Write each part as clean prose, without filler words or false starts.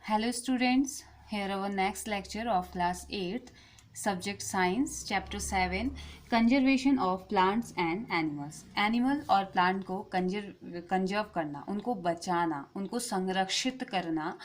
Hello students, here our next lecture of class 8th, subject science, chapter 7, conservation of plants and animals. Animal और plant को conserve करना, उनको बचाना, उनको संरक्षित करना,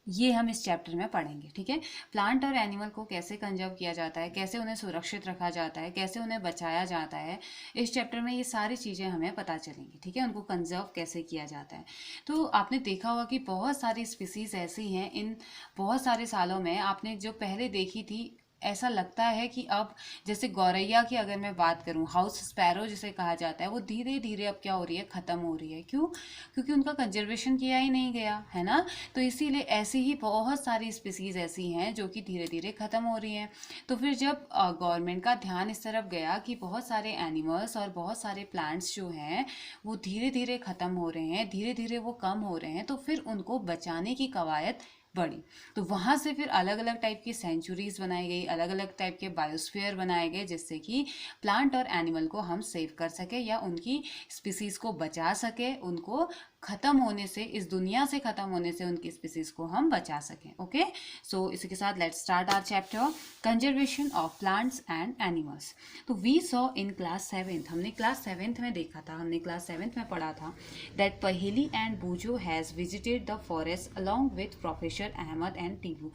ये हम इस चैप्टर में पढ़ेंगे। ठीक है, प्लांट और एनिमल को कैसे कंजर्व किया जाता है, कैसे उन्हें सुरक्षित रखा जाता है, कैसे उन्हें बचाया जाता है, इस चैप्टर में ये सारी चीज़ें हमें पता चलेंगी। ठीक है, उनको कंजर्व कैसे किया जाता है। तो आपने देखा होगा कि बहुत सारी स्पीसीज ऐसी हैं, इन बहुत सारे सालों में आपने जो पहले देखी थी, ऐसा लगता है कि अब जैसे गौरैया की अगर मैं बात करूं, हाउस स्पैरो जिसे कहा जाता है, वो धीरे धीरे अब क्या हो रही है, ख़त्म हो रही है। क्यों? क्योंकि उनका कंजर्वेशन किया ही नहीं गया है ना। तो इसीलिए ऐसी ही बहुत सारी स्पीसीज ऐसी हैं जो कि धीरे धीरे ख़त्म हो रही हैं। तो फिर जब गवर्नमेंट का ध्यान इस तरफ गया कि बहुत सारे एनिमल्स और बहुत सारे प्लांट्स जो हैं वो धीरे धीरे ख़त्म हो रहे हैं, धीरे धीरे वो कम हो रहे हैं, तो फिर उनको बचाने की कवायद बढ़ी। तो वहाँ से फिर अलग अलग टाइप की सेंचुरीज बनाई गई, अलग अलग टाइप के बायोस्फीयर बनाए गए, जिससे कि प्लांट और एनिमल को हम सेव कर सके या उनकी स्पीसीज को बचा सके, उनको ख़त्म होने से, इस दुनिया से ख़त्म होने से उनकी स्पीसीज को हम बचा सकें। ओके, सो इसी के साथ let's start our chapter conservation of plants and animals. तो we saw in class 7th, हमने क्लास 7th में देखा था, हमने क्लास 7th में पढ़ा था that Paheli and Boojho has visited the forest along with professor Ahmad and Tibu.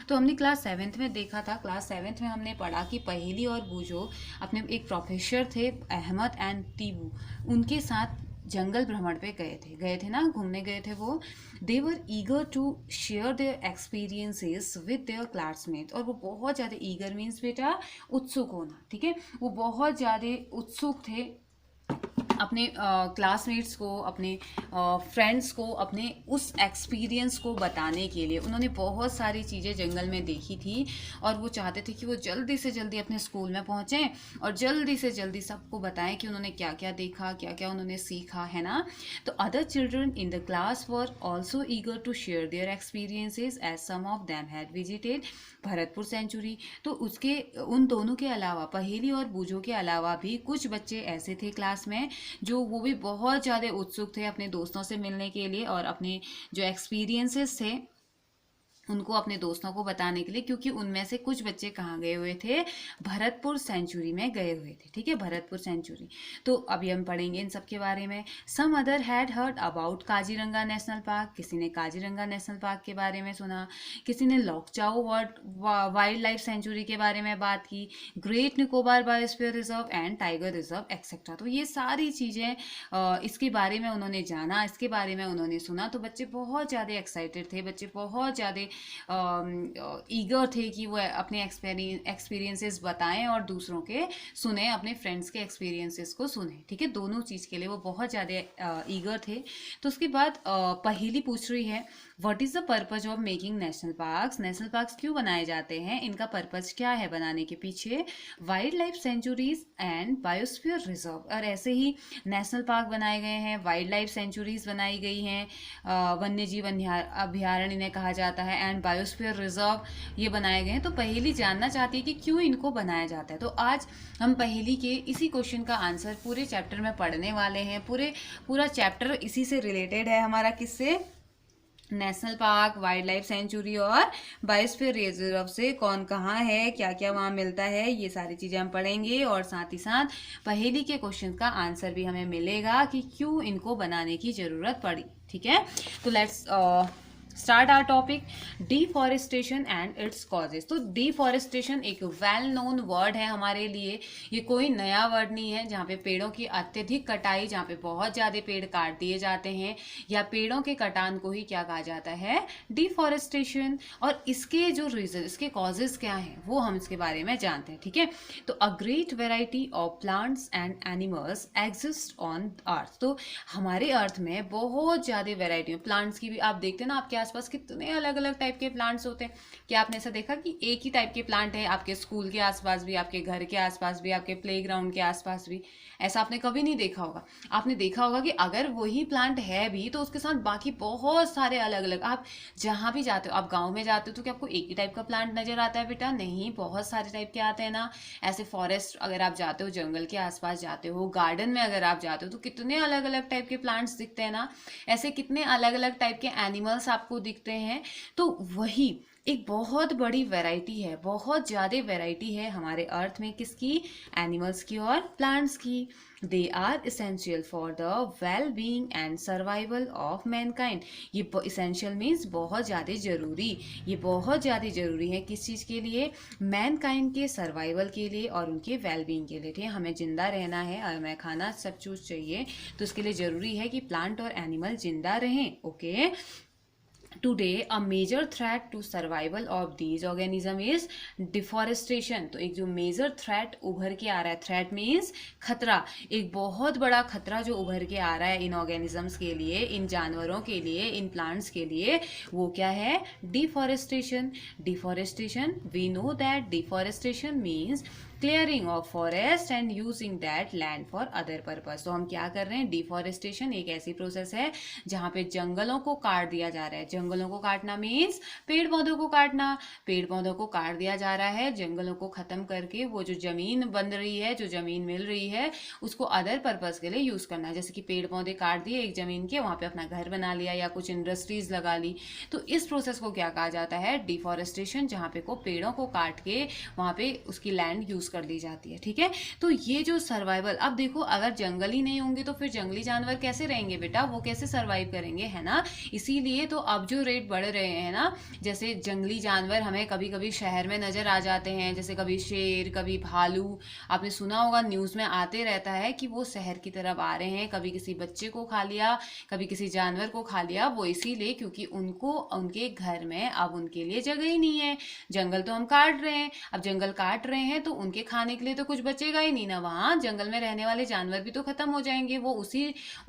तो हमने क्लास 7th में देखा था, क्लास 7th में हमने पढ़ा कि पहेली और बूजो अपने एक प्रोफेसर थे अहमद एंड टीबू, उनके साथ जंगल भ्रमण पे गए थे ना, घूमने गए थे वो। They were eager to share their experiences with their classmate. और वो बहुत ज़्यादा ईगर मीन्स बेटा उत्सुक होना, ठीक है, वो बहुत ज़्यादा उत्सुक थे अपने क्लासमेट्स को, अपने फ्रेंड्स को, अपने उस एक्सपीरियंस को बताने के लिए। उन्होंने बहुत सारी चीज़ें जंगल में देखी थी और वो चाहते थे कि वो जल्दी से जल्दी अपने स्कूल में पहुँचें और जल्दी से जल्दी सबको बताएं कि उन्होंने क्या क्या देखा, क्या क्या उन्होंने सीखा, है ना। तो other children in the class were also eager to share their experiences as some of them had visited Bharatpur sanctuary. तो उसके उन दोनों के अलावा, पहेली और बूझो के अलावा भी कुछ बच्चे ऐसे थे क्लास में जो वो भी बहुत ज़्यादा उत्सुक थे अपने दोस्तों से मिलने के लिए और अपने जो एक्सपीरियंसेस थे उनको अपने दोस्तों को बताने के लिए, क्योंकि उनमें से कुछ बच्चे कहाँ गए हुए थे, भरतपुर सेंचुरी में गए हुए थे। ठीक है, भरतपुर सेंचुरी। तो अभी हम पढ़ेंगे इन सब के बारे में। Some other had heard about Kaziranga national park. किसी ने काजीरंगा नेशनल पार्क के बारे में सुना, किसी ने लॉकचाओ वाइल्ड लाइफ सेंचुरी के बारे में बात की, great Nicobar biosphere reserve and tiger reserve etcetera. तो ये सारी चीज़ें इसके बारे में उन्होंने जाना, इसके बारे में उन्होंने सुना। तो बच्चे बहुत ज़्यादा एक्साइटेड थे, बच्चे बहुत ज़्यादा ईगर थे कि वो अपने एक्सपीरियंसेस बताएं और दूसरों के सुने, अपने फ्रेंड्स के एक्सपीरियंसेस को सुने। ठीक है, दोनों चीज़ के लिए वो बहुत ज़्यादा ईगर थे। तो उसके बाद पहेली पूछ रही है, what is the purpose of making national parks. National parks क्यों बनाए जाते हैं, इनका पर्पज क्या है बनाने के पीछे। Wild life sanctuaries and biosphere reserve. और ऐसे ही नेशनल पार्क बनाए गए हैं, वाइल्ड लाइफ सेंचुरीज बनाई गई हैं, वन्य जीव अभ्यारण्य इन्हें कहा जाता है, एंड बायोस्फीयर रिजर्व ये बनाए गए हैं। तो पहेली जानना चाहती है कि क्यों इनको बनाया जाता है। तो आज हम पहेली के इसी क्वेश्चन का आंसर पूरे चैप्टर में पढ़ने वाले हैं। पूरा चैप्टर इसी से रिलेटेड है हमारा, किससे, national park, wild life sanctuary और बायोस्फीयर रिजर्व से। कौन कहाँ है, क्या क्या वहाँ मिलता है, ये सारी चीज़ें हम पढ़ेंगे और साथ ही साथ पहेली के क्वेश्चन का आंसर भी हमें मिलेगा कि क्यों इनको बनाने की ज़रूरत पड़ी। ठीक है, तो let's start our topic, deforestation and its causes. तो डिफॉरेस्टेशन एक वेल नोन वर्ड है हमारे लिए, ये कोई नया वर्ड नहीं है। जहाँ पे पेड़ों की अत्यधिक कटाई, जहाँ पे बहुत ज़्यादा पेड़ काट दिए जाते हैं, या पेड़ों के कटान को ही क्या कहा जाता है, डिफॉरेस्टेशन। और इसके जो रीजन, इसके कॉजेज क्या हैं, वो हम इसके बारे में जानते हैं। ठीक है, तो a great variety of plants and animals exist on earth. तो हमारे अर्थ में बहुत ज़्यादा वेराइटी प्लांट्स की भी, आप देखते हैं ना आपके आसपास कितने अलग अलग टाइप के प्लांट्स होते हैं। क्या आपने ऐसा देखा कि एक ही टाइप के प्लांट है आपके स्कूल के आसपास भी, आपके घर के आसपास भी, आपके प्लेग्राउंड के आसपास भी? ऐसा आपने कभी नहीं देखा होगा। आपने देखा होगा कि अगर वही प्लांट है भी तो उसके साथ बाकी बहुत सारे अलग अलग, आप जहाँ भी जाते हो, आप गाँव में जाते हो तो क्या आपको एक ही टाइप का प्लांट नजर आता है बेटा? नहीं, बहुत सारे टाइप के आते हैं ना। ऐसे फॉरेस्ट अगर आप जाते हो, जंगल के आसपास जाते हो, गार्डन में अगर आप जाते हो तो कितने अलग अलग टाइप के प्लांट्स दिखते हैं ना। ऐसे कितने अलग अलग टाइप के एनिमल्स आपको आपको दिखते हैं, तो वही एक बहुत बड़ी वैरायटी है, बहुत ज़्यादा वैरायटी है हमारे अर्थ में, किसकी? एनिमल्स की और प्लांट्स की। They are essential for the well being and survival of mankind. ये इसेंशियल मीन्स बहुत ज़्यादा ज़रूरी, ये बहुत ज़्यादा ज़रूरी है किस चीज़ के लिए? मैनकाइंड के सर्वाइवल के लिए और उनके वेल बीइंग के लिए। ठीक है, हमें जिंदा रहना है और हमें खाना सब चीज़ चाहिए, तो उसके लिए ज़रूरी है कि प्लांट और एनिमल जिंदा रहें। Okay, today a major threat to survival of these organism is deforestation. तो एक जो मेजर थ्रेट उभर के आ रहा है, थ्रेट मीन्स खतरा, एक बहुत बड़ा खतरा जो उभर के आ रहा है इन ऑर्गेनिजम्स के लिए, इन जानवरों के लिए, इन प्लांट्स के लिए, वो क्या है? Deforestation. Deforestation, we know that deforestation means clearing of forest and using that land for other purpose. तो हम क्या कर रहे हैं? डिफॉरेस्टेशन एक ऐसी प्रोसेस है जहां पे जंगलों को काट दिया जा रहा है। जंगलों को काटना मीन्स पेड़ पौधों को काटना, पेड़ पौधों को काट दिया जा रहा है, जंगलों को खत्म करके वो जो जमीन बन रही है, जो जमीन मिल रही है, उसको अदर पर्पज के लिए यूज करना है। जैसे कि पेड़ पौधे काट दिए एक जमीन के, वहां पे अपना घर बना लिया या कुछ इंडस्ट्रीज लगा ली, तो इस प्रोसेस को क्या कहा जाता है? डिफॉरेस्टेशन, जहां पे को पेड़ों को काट के वहां पे उसकी लैंड यूज कर दी जाती है। ठीक है, तो ये जो सर्वाइवल, अब देखो अगर जंगल ही नहीं होंगे तो फिर जंगली जानवर कैसे रहेंगे बेटा? वो कैसे सर्वाइव करेंगे, है ना? इसीलिए तो अब जो रेट बढ़ रहे हैं ना, जैसे जंगली जानवर हमें कभी कभी शहर में नजर आ जाते हैं, जैसे कभी शेर, कभी भालू, आपने सुना होगा न्यूज में आते रहता है कि वो शहर की तरफ आ रहे हैं, कभी किसी बच्चे को खा लिया, कभी किसी जानवर को खा लिया। वो इसीलिए क्योंकि उनको उनके घर में अब उनके लिए जगह ही नहीं है। जंगल तो हम काट रहे हैं, अब जंगल काट रहे हैं तो उनके खाने के लिए तो कुछ बचेगा ही नहीं ना, वहां जंगल में रहने वाले जानवर भी तो खत्म हो जाएंगे। वो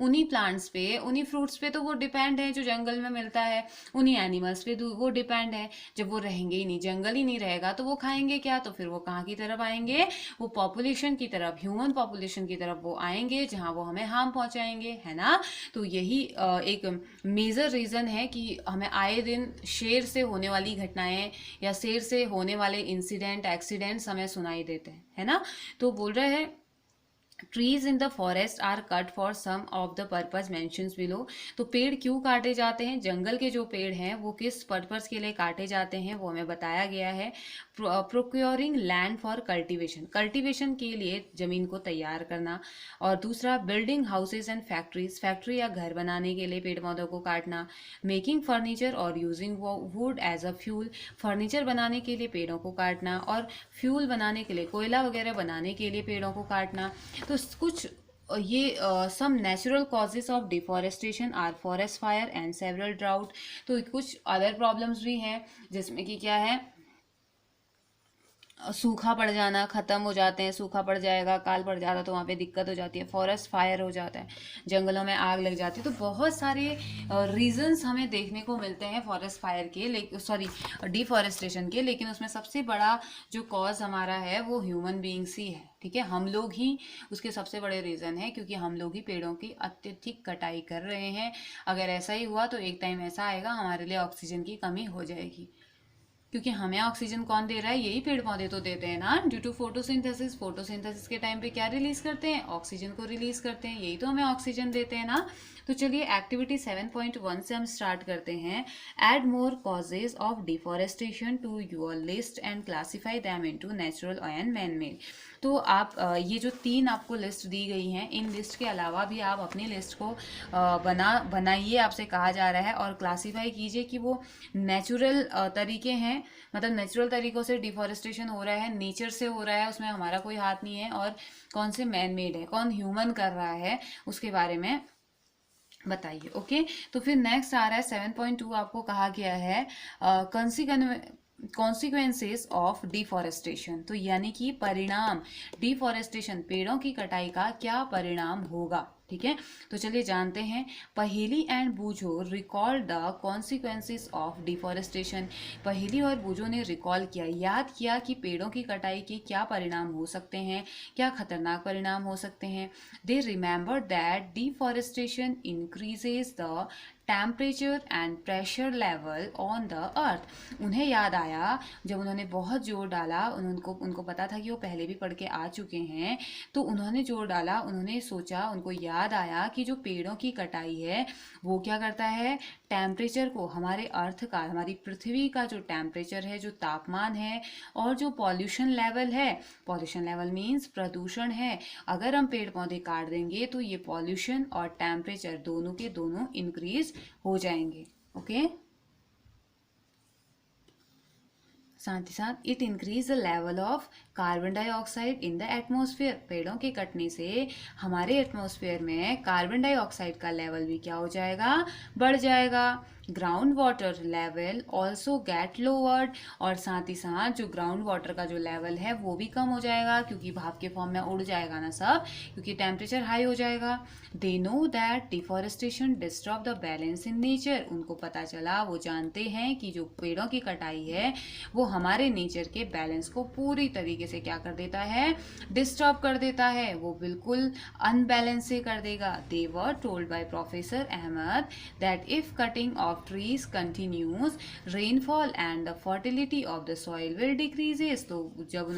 उन्हीं प्लांट्स पे, उन्हीं फ्रूट्स पे तो वो डिपेंड है जो जंगल में मिलता है, उन्हीं एनिमल्स पे वो डिपेंड है। जब वो रहेंगे ही नहीं, जंगल ही नहीं रहेगा, तो वो खाएंगे क्या? तो फिर वो कहाँ की तरफ आएंगे? वो पॉपुलेशन की तरफ, ह्यूमन पॉपुलेशन की तरफ वो आएंगे, जहां वो हमें हार्म पहुंचाएंगे, है ना? तो यही एक मेजर रीजन है कि हमें आए दिन शेर से होने वाली घटनाएं या शेर से होने वाले इंसिडेंट, एक्सीडेंट्स हमें सुनाई देते हैं, है ना? तो बोल रहे हैं trees in the forest are cut for some of the purpose mentions below. तो पेड़ क्यों काटे जाते हैं? जंगल के जो पेड़ हैं वो किस पर्पज के लिए काटे जाते हैं वो हमें बताया गया है। Procuring land for cultivation, cultivation के लिए जमीन को तैयार करना। और दूसरा building houses and factories, factory या घर बनाने के लिए पेड़ पौधों को काटना। मेकिंग फर्नीचर और using wood as a fuel, furniture बनाने के लिए पेड़ों को काटना और फ्यूल बनाने के लिए, कोयला वगैरह बनाने के लिए पेड़ों को काटना। तो कुछ ये some natural causes of deforestation are forest fire and several drought. तो कुछ अदर प्रॉब्लम्स भी हैं जिसमें कि क्या है? सूखा पड़ जाना, खत्म हो जाते हैं, सूखा पड़ जाएगा, काल पड़ जाता तो वहाँ पे दिक्कत हो जाती है, फॉरेस्ट फायर हो जाता है, जंगलों में आग लग जाती है। तो बहुत सारे रीजंस हमें देखने को मिलते हैं फॉरेस्ट फायर के, सॉरी डिफॉरेस्टेशन के, लेकिन उसमें सबसे बड़ा जो कॉज हमारा है वो ह्यूमन बीइंग्स ही है। ठीक है, हम लोग ही उसके सबसे बड़े रीज़न है, क्योंकि हम लोग ही पेड़ों की अत्यधिक कटाई कर रहे हैं। अगर ऐसा ही हुआ तो एक टाइम ऐसा आएगा हमारे लिए ऑक्सीजन की कमी हो जाएगी, क्योंकि हमें ऑक्सीजन कौन दे रहा है? यही पेड़ पौधे तो देते हैं ना, ड्यू टू फोटोसिंथेसिस। फोटोसिंथेसिस के टाइम पे क्या रिलीज करते हैं? ऑक्सीजन को रिलीज करते हैं, यही तो हमें ऑक्सीजन देते हैं ना। तो चलिए एक्टिविटी 7.1 से हम स्टार्ट करते हैं। Add more causes of deforestation to your list and classify them into natural and man made. तो आप ये जो 3 आपको लिस्ट दी गई हैं, इन लिस्ट के अलावा भी आप अपनी लिस्ट को बनाइए, आपसे कहा जा रहा है, और क्लासीफाई कीजिए कि वो नेचुरल तरीके हैं, मतलब नेचुरल तरीकों से डिफॉरेस्टेशन हो रहा है, नेचर से हो रहा है, उसमें हमारा कोई हाथ नहीं है, और कौन से मैन मेड है, कौन ह्यूमन कर रहा है, उसके बारे में बताइए। ओके, तो फिर नेक्स्ट आ रहा है 7.2, आपको कहा गया है कॉन्सिक्वेंसेस ऑफ डिफॉरेस्टेशन। तो यानी कि परिणाम, डिफॉरेस्टेशन, पेड़ों की कटाई का क्या परिणाम होगा। ठीक है, तो चलिए जानते हैं। Paheli and Boojho recall the consequences of deforestation. Paheli और बूझो ने रिकॉल किया, याद किया कि पेड़ों की कटाई के क्या परिणाम हो सकते हैं, क्या खतरनाक परिणाम हो सकते हैं। They remember that deforestation increases the temperature and pressure level on the अर्थ। उन्हें याद आया, जब उन्होंने बहुत जोर डाला, उनको पता था कि वो पहले भी पढ़ के आ चुके हैं, तो उन्होंने जोर डाला, उन्होंने सोचा, उनको याद आया कि जो पेड़ों की कटाई है वो क्या करता है? टेम्परेचर को, हमारे अर्थ का, हमारी पृथ्वी का जो टेम्परेचर है, जो तापमान है, और जो पॉल्यूशन लेवल है, पॉल्यूशन लेवल मीन्स प्रदूषण है, अगर हम पेड़ पौधे काट देंगे तो ये पॉल्यूशन और टेम्परेचर दोनों के दोनों इंक्रीज हो जाएंगे। ओके, साथ ही साथ it increase the level of carbon dioxide in the atmosphere. पेड़ों के कटने से हमारे एटमॉस्फेयर में कार्बन डाइऑक्साइड का लेवल भी क्या हो जाएगा, बढ़ जाएगा। Ground water level also get lowered, और साथ ही साथ जो ग्राउंड वाटर का जो लेवल है वो भी कम हो जाएगा, क्योंकि भाप के फॉर्म में उड़ जाएगा ना सब, क्योंकि टेम्परेचर हाई हो जाएगा। They know that deforestation disturb the balance in nature. उनको पता चला, वो जानते हैं कि जो पेड़ों की कटाई है वो हमारे नेचर के बैलेंस को पूरी तरीके से क्या कर देता है, डिस्टर्ब कर देता है, वो बिल्कुल अनबैलेंस से कर देगा। They were told by professor Ahmad that if cutting of trees continues, rainfall and the fertility of the soil will decreases। तो जब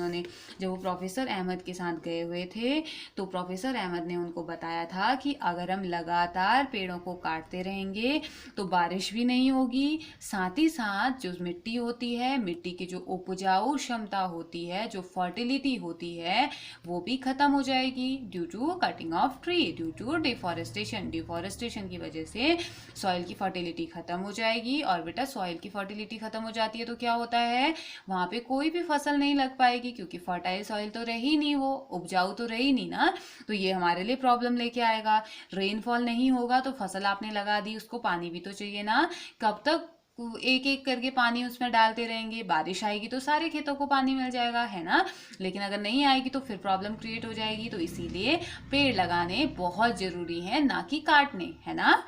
वो प्रोफेसर अहमद के साथ गए हुए थे तो प्रोफेसर अहमद ने उनको बताया था कि अगर हम लगातार पेड़ों को काटते रहेंगे तो बारिश भी नहीं होगी, साथ ही साथ जो मिट्टी होती है, मिट्टी की जो उपजाऊ क्षमता होती है, जो फर्टिलिटी होती है, वो भी खत्म हो जाएगी due to cutting of tree, due to deforestation. Deforestation की वजह से सॉइल की फर्टिलिटी खत्म हो जाएगी, और बेटा सॉइल की फर्टिलिटी खत्म हो जाती है तो क्या होता है, वहां पे कोई भी फसल नहीं लग पाएगी, क्योंकि फर्टाइल सॉइल तो रही नहीं, वो उपजाऊ तो रही नहीं ना, तो ये हमारे लिए प्रॉब्लम लेके आएगा। रेनफॉल नहीं होगा तो फसल आपने लगा दी, उसको पानी भी तो चाहिए ना, कब तक एक एक करके पानी उसमें डालते रहेंगे, बारिश आएगी तो सारे खेतों को पानी मिल जाएगा, है ना, लेकिन अगर नहीं आएगी तो फिर प्रॉब्लम क्रिएट हो जाएगी। तो इसीलिए पेड़ लगाने बहुत जरूरी है, ना कि काटने, है ना।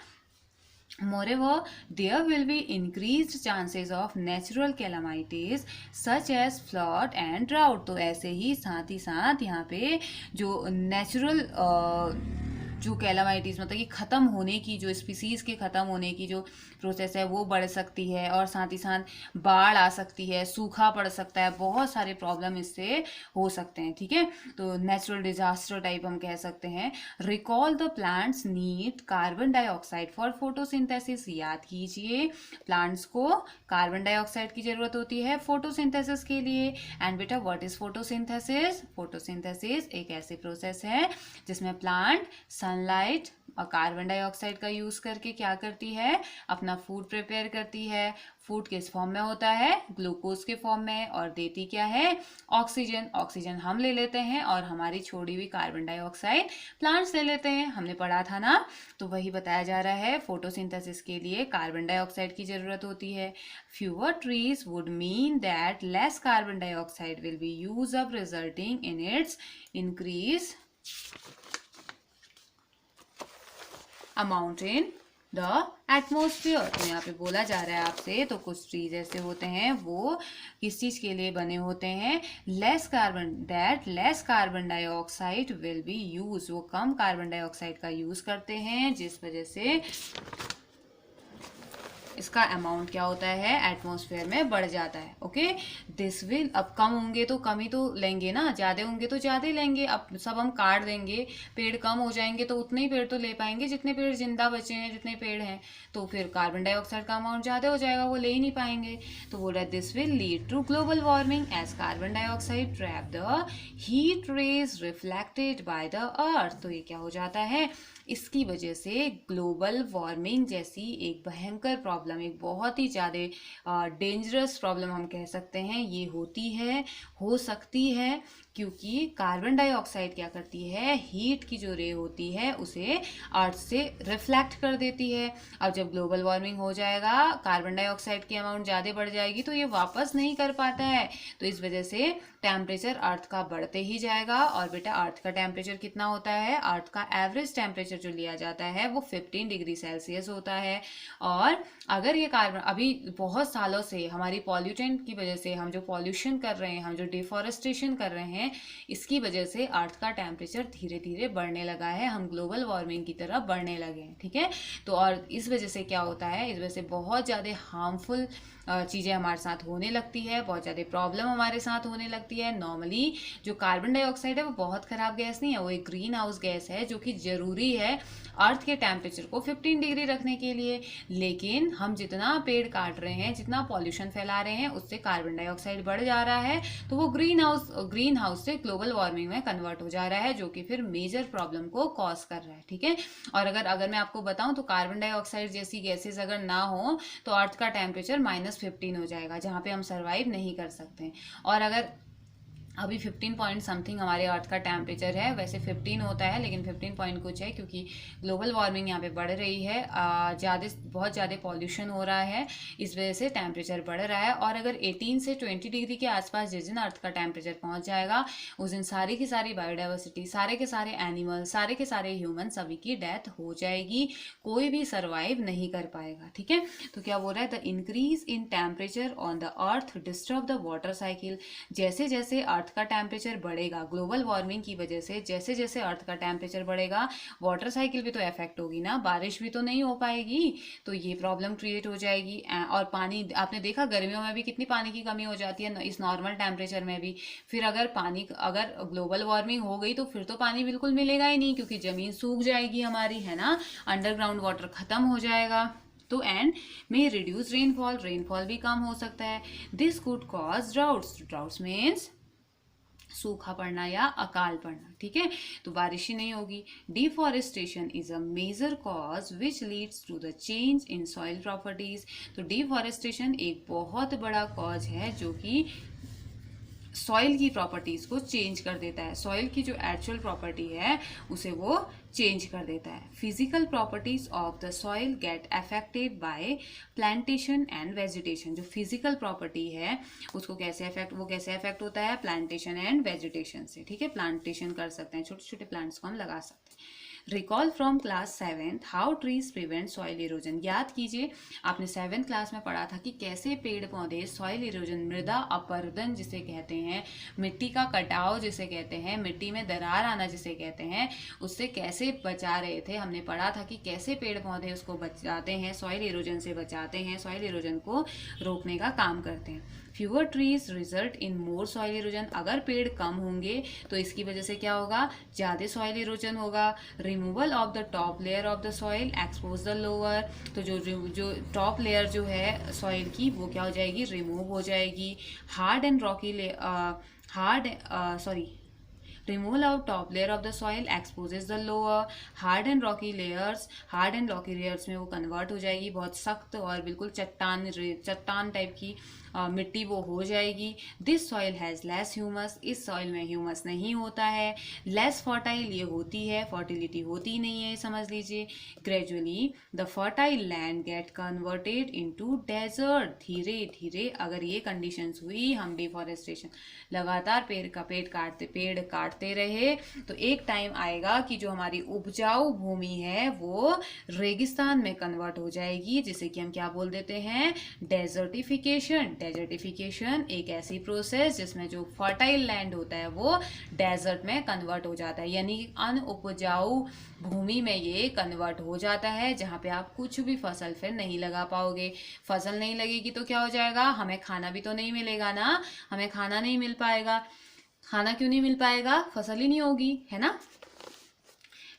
Moreover, there will be increased chances of natural calamities such as flood and drought। तो ऐसे ही साथ यहाँ पे जो नेचुरल जो कैलामाइटीज मतलब कि ख़त्म होने की, जो स्पीसीज़ के ख़त्म होने की जो प्रोसेस है वो बढ़ सकती है, और साथ ही साथ बाढ़ आ सकती है, सूखा पड़ सकता है, बहुत सारे प्रॉब्लम इससे हो सकते हैं। ठीक है, तो नेचुरल डिजास्टर टाइप हम कह सकते हैं। Recall the plants need carbon dioxide for photosynthesis. याद कीजिए, प्लांट्स को कार्बन डाइऑक्साइड की ज़रूरत होती है फोटोसिंथेसिस के लिए। एंड बेटा व्हाट इज फोटोसिंथेसिस? फोटोसिंथेसिस एक ऐसी प्रोसेस है जिसमें प्लांट सनलाइट और कार्बन डाइऑक्साइड का यूज करके क्या करती है, अपना फूड प्रिपेयर करती है। फूड किस फॉर्म में होता है, ग्लूकोज के फॉर्म में, और देती क्या है, ऑक्सीजन। ऑक्सीजन हम ले लेते हैं और हमारी छोड़ी हुई कार्बन डाइऑक्साइड प्लांट्स ले लेते हैं, हमने पढ़ा था ना। तो वही बताया जा रहा है, फोटोसिंथेसिस के लिए कार्बन डाइऑक्साइड की जरूरत होती है। Fewer trees would mean that less carbon dioxide will be use up, resulting in its increase amount in the atmosphere. तो यहाँ पे बोला जा रहा है आपसे, तो कुछ ट्रीज ऐसे होते हैं वो किस चीज के लिए बने होते हैं, less carbon dioxide will be use, वो कम कार्बन डाइऑक्साइड का यूज करते हैं, जिस वजह से इसका अमाउंट क्या होता है, एटमॉस्फेयर में बढ़ जाता है। ओके, दिस विल, अब कम होंगे तो कम ही तो लेंगे ना, ज़्यादा होंगे तो ज़्यादा लेंगे। अब सब हम काट देंगे, पेड़ कम हो जाएंगे तो उतने ही पेड़ तो ले पाएंगे जितने पेड़ जिंदा बचे हैं, जितने पेड़ हैं, तो फिर कार्बन डाइऑक्साइड का अमाउंट ज़्यादा हो जाएगा, वो ले ही नहीं पाएंगे। तो बोल रहा है this will lead to global warming as carbon dioxide trap the heat rays reflected by the earth. तो ये क्या हो जाता है, इसकी वजह से ग्लोबल वार्मिंग जैसी एक भयंकर प्रॉब्लम, एक बहुत ही ज़्यादा डेंजरस प्रॉब्लम हम कह सकते हैं, ये होती है, हो सकती है, क्योंकि कार्बन डाइऑक्साइड क्या करती है, हीट की जो रे होती है उसे अर्थ से रिफ्लेक्ट कर देती है। अब जब ग्लोबल वार्मिंग हो जाएगा, कार्बन डाइऑक्साइड की अमाउंट ज़्यादा बढ़ जाएगी तो ये वापस नहीं कर पाता है, तो इस वजह से टेम्परेचर अर्थ का बढ़ते ही जाएगा। और बेटा अर्थ का टेम्परेचर कितना होता है, अर्थ का एवरेज टेम्परेचर जो लिया जाता है वो 15 डिग्री सेल्सियस होता है। और अगर ये कार्बन अभी बहुत सालों से हमारी पॉल्यूटेंट की वजह से, हम जो पॉल्यूशन कर रहे हैं, हम जो डिफॉरेस्टेशन कर रहे हैं, हैं, इसकी वजह से अर्थ का टेम्परेचर धीरे धीरे बढ़ने लगा है, हम ग्लोबल वार्मिंग की तरफ बढ़ने लगे हैं, ठीक है। तो और इस वजह से क्या होता है, इस वजह से बहुत ज़्यादा हार्मफुल चीज़ें हमारे साथ होने लगती है, बहुत ज़्यादा प्रॉब्लम हमारे साथ होने लगती है। नॉर्मली जो कार्बन डाइऑक्साइड है वो बहुत ख़राब गैस नहीं है, वो एक ग्रीन हाउस गैस है जो कि ज़रूरी है अर्थ के टेम्परेचर को 15 डिग्री रखने के लिए। लेकिन हम जितना पेड़ काट रहे हैं, जितना पॉल्यूशन फैला रहे हैं, उससे कार्बन डाइऑक्साइड बढ़ जा रहा है, तो वो ग्रीन हाउस से ग्लोबल वार्मिंग में कन्वर्ट हो जा रहा है, जो कि फिर मेजर प्रॉब्लम को कॉज कर रहा है, ठीक है। और अगर मैं आपको बताऊं तो कार्बन डाइऑक्साइड जैसी गैसेज अगर ना हो तो अर्थ का टेम्परेचर -15 हो जाएगा, जहाँ पे हम सर्वाइव नहीं कर सकते। और अगर अभी 15 पॉइंट समथिंग हमारे अर्थ का टेम्परेचर है, वैसे 15 होता है लेकिन 15 पॉइंट कुछ है, क्योंकि ग्लोबल वार्मिंग यहाँ पे बढ़ रही है, बहुत ज़्यादा पॉल्यूशन हो रहा है, इस वजह से टेम्परेचर बढ़ रहा है। और अगर 18 से 20 डिग्री के आसपास जिस दिन अर्थ का टेम्परेचर पहुँच जाएगा, उस दिन सारी की सारी बायोडाइवर्सिटी, सारे के सारे एनिमल, सारे के सारे ह्यूमन, सभी की डेथ हो जाएगी, कोई भी सर्वाइव नहीं कर पाएगा, ठीक है। तो क्या बोल रहा है, the increase in temperature on the earth disturb the water cycle. जैसे जैसे अर्थ का टेम्परेचर बढ़ेगा ग्लोबल वार्मिंग की वजह से, जैसे जैसे अर्थ का टेम्परेचर बढ़ेगा, वाटर साइकिल भी तो इफेक्ट होगी ना, बारिश भी तो नहीं हो पाएगी, तो ये प्रॉब्लम क्रिएट हो जाएगी। और पानी, आपने देखा गर्मियों में भी कितनी पानी की कमी हो जाती है इस नॉर्मल टेम्परेचर में भी। फिर अगर ग्लोबल वार्मिंग हो गई तो फिर तो पानी बिल्कुल मिलेगा ही नहीं, क्योंकि जमीन सूख जाएगी हमारी, है ना, अंडरग्राउंड वाटर खत्म हो जाएगा। तो एंड में रिड्यूस रेनफॉल भी कम हो सकता है। This could cause droughts means सूखा पड़ना या अकाल पड़ना, ठीक है, तो बारिश ही नहीं होगी। Deforestation is a major cause which leads to the change in soil properties. तो डिफॉरेस्टेशन एक बहुत बड़ा कॉज है जो कि सॉइल की प्रॉपर्टीज़ को चेंज कर देता है, सॉइल की जो एक्चुअल प्रॉपर्टी है उसे वो चेंज कर देता है। Physical properties of the soil get affected by plantation and vegetation. जो फिजिकल प्रॉपर्टी है उसको कैसे अफेक्ट होता है, प्लांटेशन एंड वेजिटेशन से, ठीक है। प्लांटेशन कर सकते हैं, छोटे छोटे प्लांट्स को हम लगा सकते हैं। Recall from class 7 how trees prevent soil erosion. याद कीजिए, आपने 7th क्लास में पढ़ा था कि कैसे पेड़ पौधे सॉइल इरोजन, मृदा अपरदन जिसे कहते हैं, मिट्टी का कटाव जिसे कहते हैं, मिट्टी में दरार आना जिसे कहते हैं, उससे कैसे बचा रहे थे। हमने पढ़ा था कि कैसे पेड़ पौधे उसको बचाते हैं, सॉइल इरोजन से बचाते हैं, सॉइल इरोजन को रोकने का काम करते हैं। Fewer trees result in more soil erosion. अगर पेड़ कम होंगे तो इसकी वजह से क्या होगा, ज़्यादा सॉइल इरोजन होगा। Removal of the top layer of the soil expose the lower. तो जो टॉप लेयर जो है सॉइल की वो क्या हो जाएगी, रिमूव हो जाएगी। Removal of top layer of the soil exposes the lower. Hard and rocky layers में वो कन्वर्ट हो जाएगी, बहुत सख्त और बिल्कुल चट्टान टाइप की मिट्टी वो हो जाएगी। This soil has less humus. इस सॉइल में ह्यूमस नहीं होता है। लेस फर्टाइल ये होती है, फर्टिलिटी होती नहीं है, समझ लीजिए। Gradually the fertile land get converted into desert. धीरे धीरे अगर ये कंडीशंस हुई, हम डिफॉरेस्टेशन लगातार पेड़ काटते रहे, तो एक टाइम आएगा कि जो हमारी उपजाऊ भूमि है वो रेगिस्तान में कन्वर्ट हो जाएगी, जिसे कि हम क्या बोल देते हैं, डेजर्टिफिकेशन। डेजर्टिफिकेशन एक ऐसी प्रोसेस जिसमें जो फर्टाइल लैंड होता है वो डेजर्ट में कन्वर्ट हो जाता है, यानी अनउपजाऊ भूमि में ये कन्वर्ट हो जाता है, जहाँ पे आप कुछ भी फसल फिर नहीं लगा पाओगे। फसल नहीं लगेगी तो क्या हो जाएगा, हमें खाना भी तो नहीं मिलेगा ना, हमें खाना नहीं मिल पाएगा। खाना क्यों नहीं मिल पाएगा, फसल ही नहीं होगी, है ना।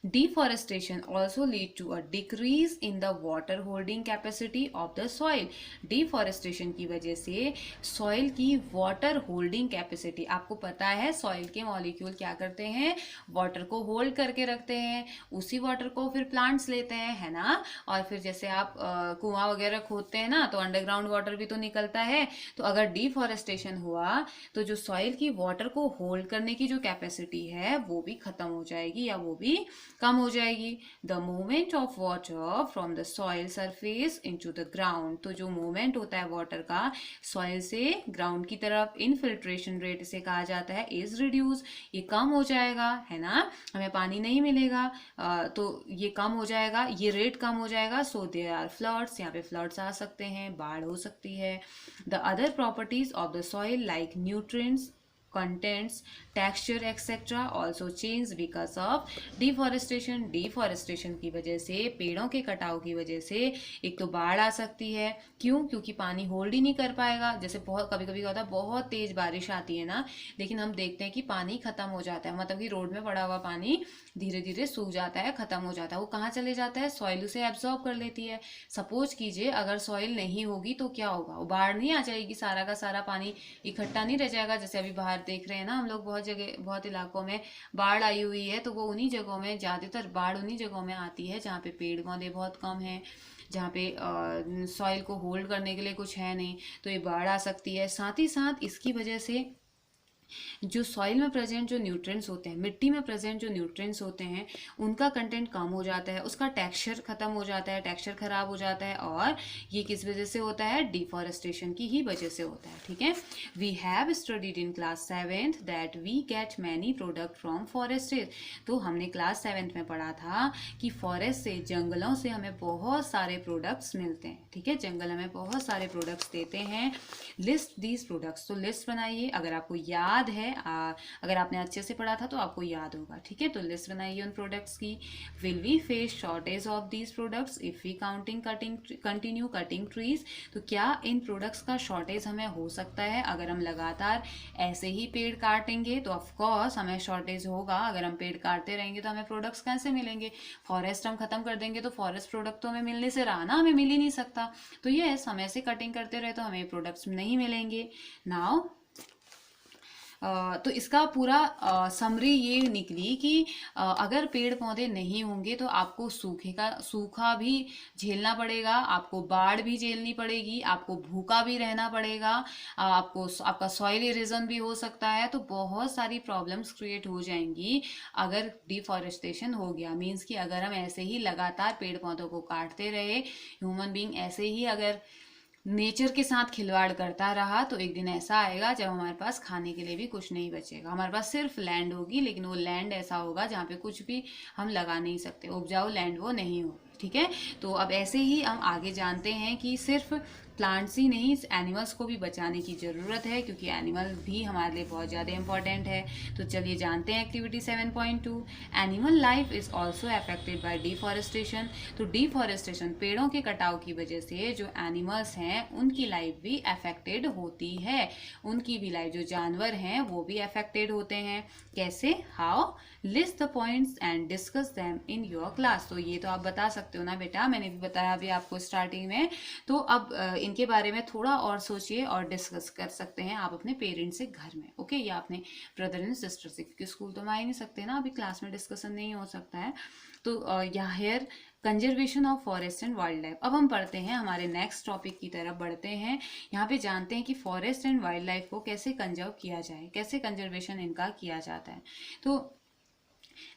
Deforestation also lead to a decrease in the water holding capacity of the soil. Deforestation की वजह से soil की water holding capacity, आपको पता है soil के molecule क्या करते हैं, water को hold करके रखते हैं, उसी water को फिर plants लेते हैं, है ना। और फिर जैसे आप कुआं वगैरह खोदते हैं ना, तो underground water भी तो निकलता है। तो अगर deforestation हुआ तो जो soil की water को hold करने की जो capacity है वो भी खत्म हो जाएगी, या वो भी कम हो जाएगी। The movement of water from the soil surface into the ground. तो जो मूवमेंट होता है वाटर का सॉइल से ग्राउंड की तरफ, इनफिल्ट्रेशन रेट इसे कहा जाता है, इज रिड्यूस। ये कम हो जाएगा, है ना, हमें पानी नहीं मिलेगा तो ये कम हो जाएगा, ये रेट कम हो जाएगा। सो देयर आर फ्लड्स, यहाँ पे फ्लड्स आ सकते हैं, बाढ़ हो सकती है। The other properties of the soil like nutrients contents, texture etc. also change because of deforestation. Deforestation की वजह से, पेड़ों के कटाव की वजह से एक तो बाढ़ आ सकती है। क्यों? क्योंकि पानी होल्ड ही नहीं कर पाएगा। जैसे बहुत कभी कभी क्या होता है, बहुत तेज बारिश आती है ना, लेकिन हम देखते हैं कि पानी खत्म हो जाता है, मतलब कि रोड में पड़ा हुआ पानी धीरे धीरे सूख जाता है, खत्म हो जाता है। वो कहाँ चले जाता है? सॉइल उसे एब्जॉर्ब कर लेती है। सपोज कीजिए अगर सॉइल नहीं होगी तो क्या होगा? वो बाढ़ नहीं आ जाएगी, सारा का सारा पानी इकट्ठा नहीं रह जाएगा। जैसे अभी बाहर देख रहे हैं ना हम लोग, बहुत जगह बहुत इलाकों में बाढ़ आई हुई है, तो वो उन्हीं जगहों में, ज़्यादातर बाढ़ उन्हीं जगहों में आती है जहाँ पे पेड़ पौधे बहुत कम हैं, जहाँ पे सॉइल को होल्ड करने के लिए कुछ है नहीं, तो ये बाढ़ आ सकती है। साथ ही साथ इसकी वजह से जो सॉइल में प्रेजेंट जो न्यूट्रिएंट्स होते हैं, मिट्टी में प्रेजेंट जो न्यूट्रिएंट्स होते हैं, उनका कंटेंट कम हो जाता है, उसका टेक्सचर खत्म हो जाता है, टेक्सचर खराब हो जाता है। और ये किस वजह से होता है? डिफॉरेस्टेशन की ही वजह से होता है। ठीक है, we have studied in class 7th that we get many product from forests. तो हमने क्लास 7th में पढ़ा था कि फॉरेस्ट से, जंगलों से हमें बहुत सारे प्रोडक्ट्स मिलते हैं। ठीक है, जंगल हमें बहुत सारे प्रोडक्ट्स देते हैं। लिस्ट दीज प्रोडक्ट्स, तो लिस्ट बनाइए। अगर आपको याद है, अगर आपने अच्छे से पढ़ा था तो आपको याद होगा। ठीक है, तो लिस्ट बनाइए उन प्रोडक्ट्स की। Will we face shortage of these products if we continue cutting trees. तो क्या इन प्रोडक्ट्स का शॉर्टेज हमें हो सकता है? अगर हम लगातार ऐसे ही पेड़ काटेंगे तो ऑफकोर्स हमें शॉर्टेज होगा। अगर हम पेड़ काटते रहेंगे तो हमें प्रोडक्ट्स कैसे मिलेंगे? फॉरेस्ट हम खत्म कर देंगे तो फॉरेस्ट प्रोडक्ट तो हमें मिलने से रहा ना, हमें मिल ही नहीं सकता। तो ये हम ऐसे कटिंग करते रहे तो हमें प्रोडक्ट्स नहीं मिलेंगे। नाउ तो इसका पूरा समरी ये निकली कि अगर पेड़ पौधे नहीं होंगे तो आपको सूखा भी झेलना पड़ेगा, आपको बाढ़ भी झेलनी पड़ेगी, आपको भूखा भी रहना पड़ेगा, आपका सॉइल इरोजन भी हो सकता है। तो बहुत सारी प्रॉब्लम्स क्रिएट हो जाएंगी अगर डिफॉरेस्टेशन हो गया। मीन्स कि अगर हम ऐसे ही लगातार पेड़ पौधों को काटते रहे, ह्यूमन बीइंग ऐसे ही अगर नेचर के साथ खिलवाड़ करता रहा, तो एक दिन ऐसा आएगा जब हमारे पास खाने के लिए भी कुछ नहीं बचेगा। हमारे पास सिर्फ लैंड होगी, लेकिन वो लैंड ऐसा होगा जहाँ पे कुछ भी हम लगा नहीं सकते, उपजाऊ लैंड वो नहीं होगी। ठीक है, तो अब ऐसे ही हम आगे जानते हैं कि सिर्फ प्लांट्स ही नहीं, एनिमल्स को भी बचाने की ज़रूरत है, क्योंकि एनिमल भी हमारे लिए बहुत ज़्यादा इंपॉर्टेंट है। तो चलिए जानते हैं activity 7.2। Animal life is also affected by deforestation. तो डिफॉरेस्टेशन, पेड़ों के कटाव की वजह से जो एनिमल्स हैं उनकी लाइफ भी अफेक्टेड होती है। उनकी भी लाइफ, जो जानवर हैं वो भी अफेक्टेड होते हैं। कैसे? How? List the points and discuss them in your class. तो ये तो आप बता सकते हो ना बेटा, मैंने भी बताया अभी आपको स्टार्टिंग में। तो अब इनके बारे में थोड़ा और सोचिए और डिस्कस कर सकते हैं आप अपने पेरेंट्स से घर में, ओके, या अपने ब्रदर एंड सिस्टर से, क्योंकि स्कूल तो हम आ ही नहीं सकते ना, अभी क्लास में डिस्कशन नहीं हो सकता है। तो यहाँ here conservation of forest and wildlife. अब हम पढ़ते हैं, हमारे नेक्स्ट टॉपिक की तरफ बढ़ते हैं। यहाँ पे जानते हैं कि फॉरेस्ट एंड वाइल्ड लाइफ को कैसे कंजर्व किया जाए, कैसे कंजर्वेशन इनका किया जाता है। तो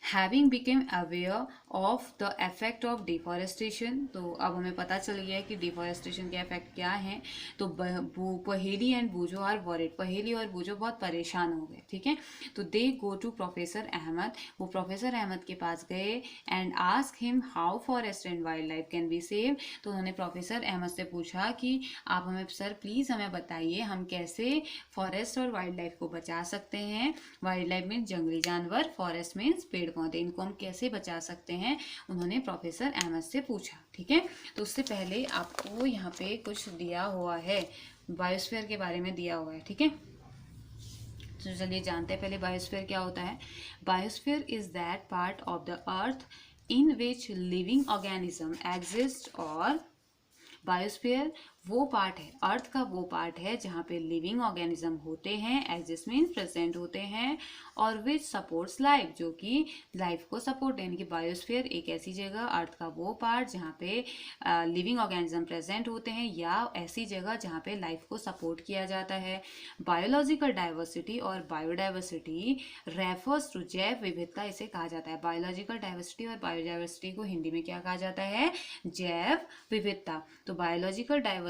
having became aware of the effect of deforestation. तो अब हमें पता चल गया है कि डिफॉरेस्टेशन के इफेक्ट क्या हैं। तो पहेली एंड बूझो आर वरिड, पहेली और बूझो बहुत परेशान हो गए। ठीक है, तो दे गो टू प्रोफेसर अहमद, वो प्रोफेसर अहमद के पास गए and ask him how forest and wild life can be save. तो उन्होंने प्रोफेसर अहमद से पूछा कि आप हमें सर प्लीज़ हमें बताइए हम कैसे फॉरेस्ट और वाइल्ड लाइफ को बचा सकते हैं। वाइल्ड लाइफ मीन्स जंगली जानवर, फॉरेस्ट मीन्स पेड़ पौधे, इनको हम कैसे बचा सकते हैं, उन्होंने प्रोफेसर अहमद से पूछा। ठीक है, तो उससे पहले आपको यहाँ पे कुछ दिया हुआ है, बायोस्फीयर के बारे में दिया हुआ है। ठीक है, तो चलिए जानते हैं पहले बायोस्फीयर क्या होता है। Biosphere is that part of the earth in which living organism exist. और बायोस्फीयर वो पार्ट है, अर्थ का वो पार्ट है जहाँ पे लिविंग ऑर्गेनिज्म होते हैं, एग्जिस्ट मीन्स प्रेजेंट होते हैं, और विच सपोर्ट्स लाइफ, जो कि लाइफ को सपोर्ट, यानी कि बायोस्फीयर एक ऐसी जगह, अर्थ का वो पार्ट जहाँ पे लिविंग ऑर्गेनिज्म प्रेजेंट होते हैं, या ऐसी जगह जहाँ पे लाइफ को सपोर्ट किया जाता है। बायोलॉजिकल डाइवर्सिटी और बायोडाइवर्सिटी रेफर्स टू, जैव विविधता इसे कहा जाता है। बायोलॉजिकल डाइवर्सिटी और बायोडाइवर्सिटी को हिंदी में क्या कहा जाता है? जैव विविधता। तो biological diversity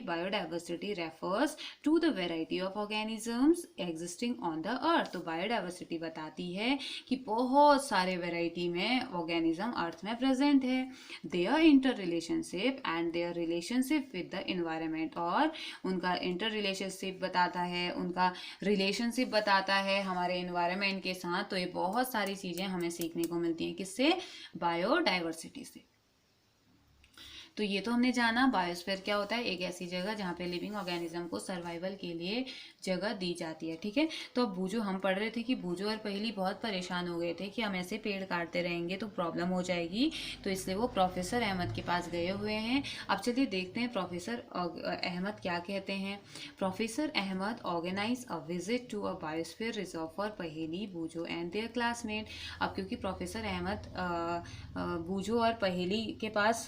biodiversity refers to the variety of organisms existing on the earth. तो बायोडाइवर्सिटी बताती है कि बहुत सारे वेराइटी में ऑर्गेनिज्म अर्थ में प्रेजेंट है। Their interrelationship and their relationship with the environment, और उनका इंटर रिलेशनशिप बताता है, उनका रिलेशनशिप बताता है हमारे इन्वायरमेंट के साथ। तो ये बहुत सारी चीज़ें हमें सीखने को मिलती हैं, किससे? बायोडाइवर्सिटी से। तो ये तो हमने जाना बायोस्फीयर क्या होता है, एक ऐसी जगह जहाँ पे लिविंग ऑर्गेनिज्म को सर्वाइवल के लिए जगह दी जाती है। ठीक है, तो अब बूझो, हम पढ़ रहे थे कि बूझो और पहेली बहुत परेशान हो गए थे कि हम ऐसे पेड़ काटते रहेंगे तो प्रॉब्लम हो जाएगी, तो इसलिए वो प्रोफेसर अहमद के पास गए हुए हैं। अब चलिए देखते हैं प्रोफेसर अहमद क्या कहते हैं। Professor Ahmad organise a visit to a biosphere reserve for Paheli, Boojho and there classmate. अब क्योंकि प्रोफेसर अहमद बूझो और पहेली के पास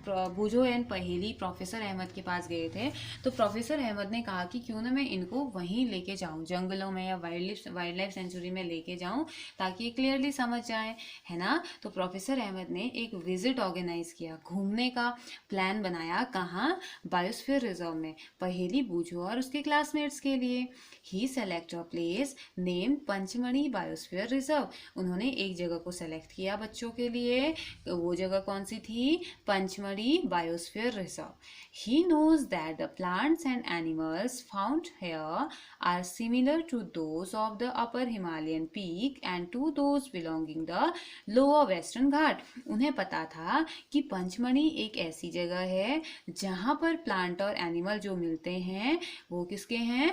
बूझो एंड पहेली प्रोफेसर अहमद के पास गए थे, तो प्रोफेसर अहमद ने कहा कि क्यों ना मैं इनको वहीं लेके जाऊं, जंगलों में या वाइल्ड लाइफ सेंचुरी में लेके जाऊं, ताकि क्लियरली समझ जाए, है ना। तो प्रोफेसर अहमद ने एक विजिट ऑर्गेनाइज किया, घूमने का प्लान बनाया। कहाँ? बायोस्फीयर रिजर्व में, पहेली बूझो और उसके क्लासमेट्स के लिए। He select a place name Pachmarhi biosphere reserve. उन्होंने एक जगह को सेलेक्ट किया बच्चों के लिए, वो जगह कौन सी थी? Pachmarhi biosphere reserve. He knows that the plants and animals found here are similar to those of the upper Himalayan peak and to those belonging the lower western Ghat. उन्हें पता था कि पंचमढ़ी एक ऐसी जगह है जहाँ पर प्लांट और एनिमल जो मिलते हैं वो किसके हैं?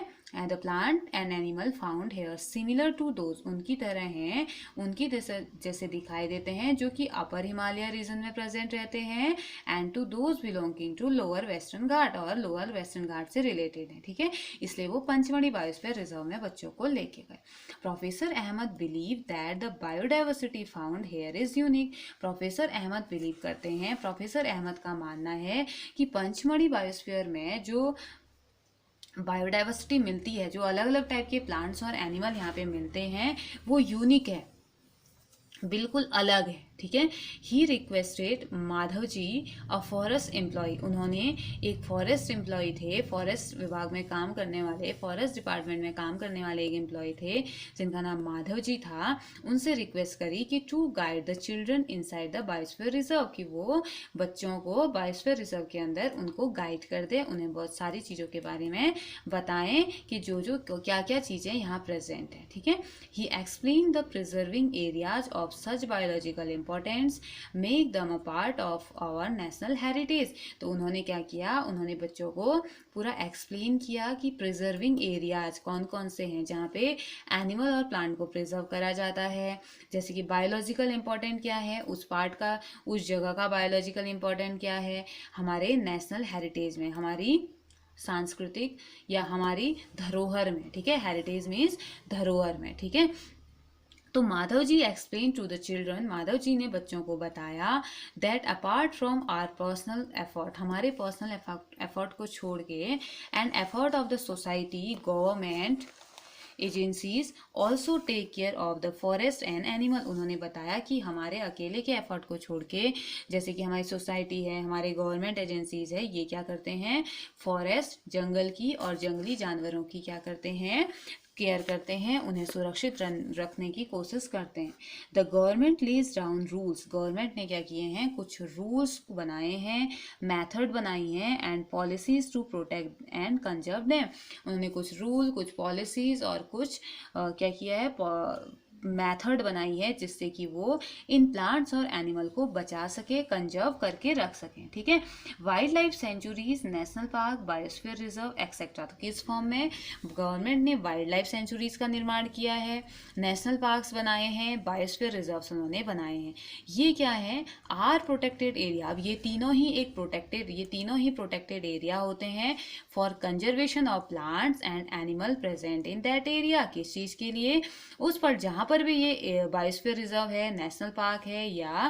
The plant and animal found here similar to those, उनकी तरह हैं, उनकी जैसे दिखाई देते हैं जो कि अपर हिमालय रीजन में प्रेजेंट रहते हैं, and to those belonging to lower western Ghat, और लोअर वेस्टर्न घाट से रिलेटेड है। ठीक है, इसलिए वो पंचमढ़ी बायोस्फीयर रिजर्व में बच्चों को लेके गए। Professor Ahmad believe that the biodiversity found here is unique. Professor Ahmad believe करते हैं, प्रोफेसर अहमद का मानना है कि पंचमढ़ी बायोस्फीयर में जो बायोडाइवर्सिटी मिलती है, जो अलग अलग टाइप के प्लांट्स और एनिमल यहाँ पे मिलते हैं, वो यूनिक है, बिल्कुल अलग है। ठीक है, he requested Madhav ji a forest employ. उन्होंने एक फॉरेस्ट एम्प्लॉय थे, फॉरेस्ट विभाग में काम करने वाले, फॉरेस्ट डिपार्टमेंट में काम करने वाले एक एम्प्लॉय थे जिनका नाम माधव जी था। उनसे रिक्वेस्ट करी कि to guide the children inside the biosphere reserve, कि वो बच्चों को बायोस्फीयर रिजर्व के अंदर उनको गाइड कर दे, उन्हें बहुत सारी चीज़ों के बारे में बताएं कि जो जो क्या क्या चीज़ें यहाँ प्रेजेंट हैं। ठीक है, he explain the preserving areas of such biological importance make them a part of our national heritage। तो उन्होंने क्या किया? उन्होंने बच्चों को पूरा एक्सप्लेन किया कि प्रिजर्विंग एरियाज कौन कौन से हैं जहाँ पे एनिमल और प्लांट को प्रिजर्व करा जाता है, जैसे कि बायोलॉजिकल इंपॉर्टेंट क्या है उस पार्ट का, उस जगह का बायोलॉजिकल इंपॉर्टेंट क्या है हमारे नेशनल हेरिटेज में, हमारी सांस्कृतिक या हमारी धरोहर में। ठीक है, हेरिटेज मीन्स धरोहर में। ठीक है, तो Madhav ji explain to the children, Madhav ji ने बच्चों को बताया that apart from our personal effort, हमारे पर्सनल एफर्ट को छोड़ के, and effort of the society, government agencies also take care of the forest and animal. उन्होंने बताया कि हमारे अकेले के एफर्ट को छोड़ के, जैसे कि हमारी सोसाइटी है, हमारे गवर्नमेंट एजेंसीज है, ये क्या करते हैं? फॉरेस्ट, जंगल की और जंगली जानवरों की क्या करते हैं? केयर करते हैं, उन्हें सुरक्षित रखने की कोशिश करते हैं। The government lays down rules, government ने क्या किए हैं? कुछ रूल्स बनाए हैं, मेथड बनाई हैं, and policies to protect and conserve them. उन्होंने कुछ रूल, कुछ पॉलिसीज और कुछ क्या किया है? मेथड बनाई है जिससे कि वो इन प्लांट्स और एनिमल को बचा सके, कंजर्व करके रख सकें। ठीक है, wild life sanctuaries, national park, biosphere reserve etcetera. तो किस फॉर्म में गवर्नमेंट ने वाइल्ड लाइफ सेंचुरीज का निर्माण किया है, नेशनल पार्क्स बनाए हैं, बायोस्फीयर रिजर्व्स उन्होंने बनाए हैं। ये क्या है? Our protected area. अब ये तीनों ही प्रोटेक्टेड एरिया होते हैं for conservation of plants and animal present in that area. किस चीज़ के लिए? उस पर जहाँ पर भी ये बायोस्फीयर रिजर्व है, नेशनल पार्क है या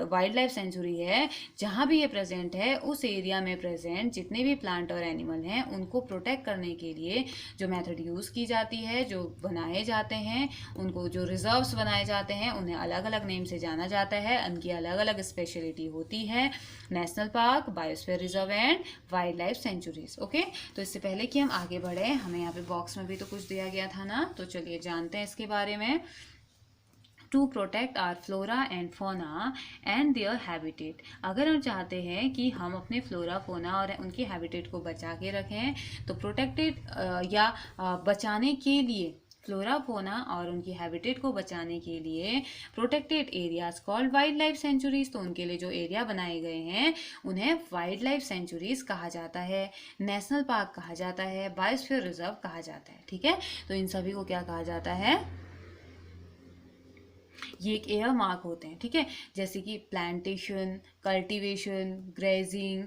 वाइल्ड लाइफ सेंचुरी है, जहाँ भी ये प्रेजेंट है उस एरिया में प्रेजेंट जितने भी प्लांट और एनिमल हैं उनको प्रोटेक्ट करने के लिए जो मेथड यूज़ की जाती है, जो बनाए जाते हैं, उनको जो रिजर्व्स बनाए जाते हैं उन्हें अलग अलग नेम से जाना जाता है, उनकी अलग अलग स्पेशलिटी होती है, national park, biosphere reserve and wild life sanctuaries. Okay, तो इससे पहले कि हम आगे बढ़े, हमें यहाँ पे बॉक्स में भी तो कुछ दिया गया था ना, तो चलिए जानते हैं इसके बारे में। To protect our flora and fauna and their habitat. अगर हम चाहते हैं कि हम अपने फ्लोरा फोना और उनके हैबिटेट को बचा के रखें, तो प्रोटेक्टेड या बचाने के लिए, फ्लोरा फोना और उनकी हैबिटेट को बचाने के लिए protected areas called wild life sanctuaries, तो उनके लिए जो एरिया बनाए गए हैं उन्हें वाइल्ड लाइफ सेंचुरीज कहा जाता है, नेशनल पार्क कहा जाता है, बायोस्फीयर रिजर्व कहा जाता है। ठीक है, तो इन सभी को क्या कहा जाता है, ये एक एयर मार्क होते हैं। ठीक है, जैसे कि plantation, cultivation, grazing,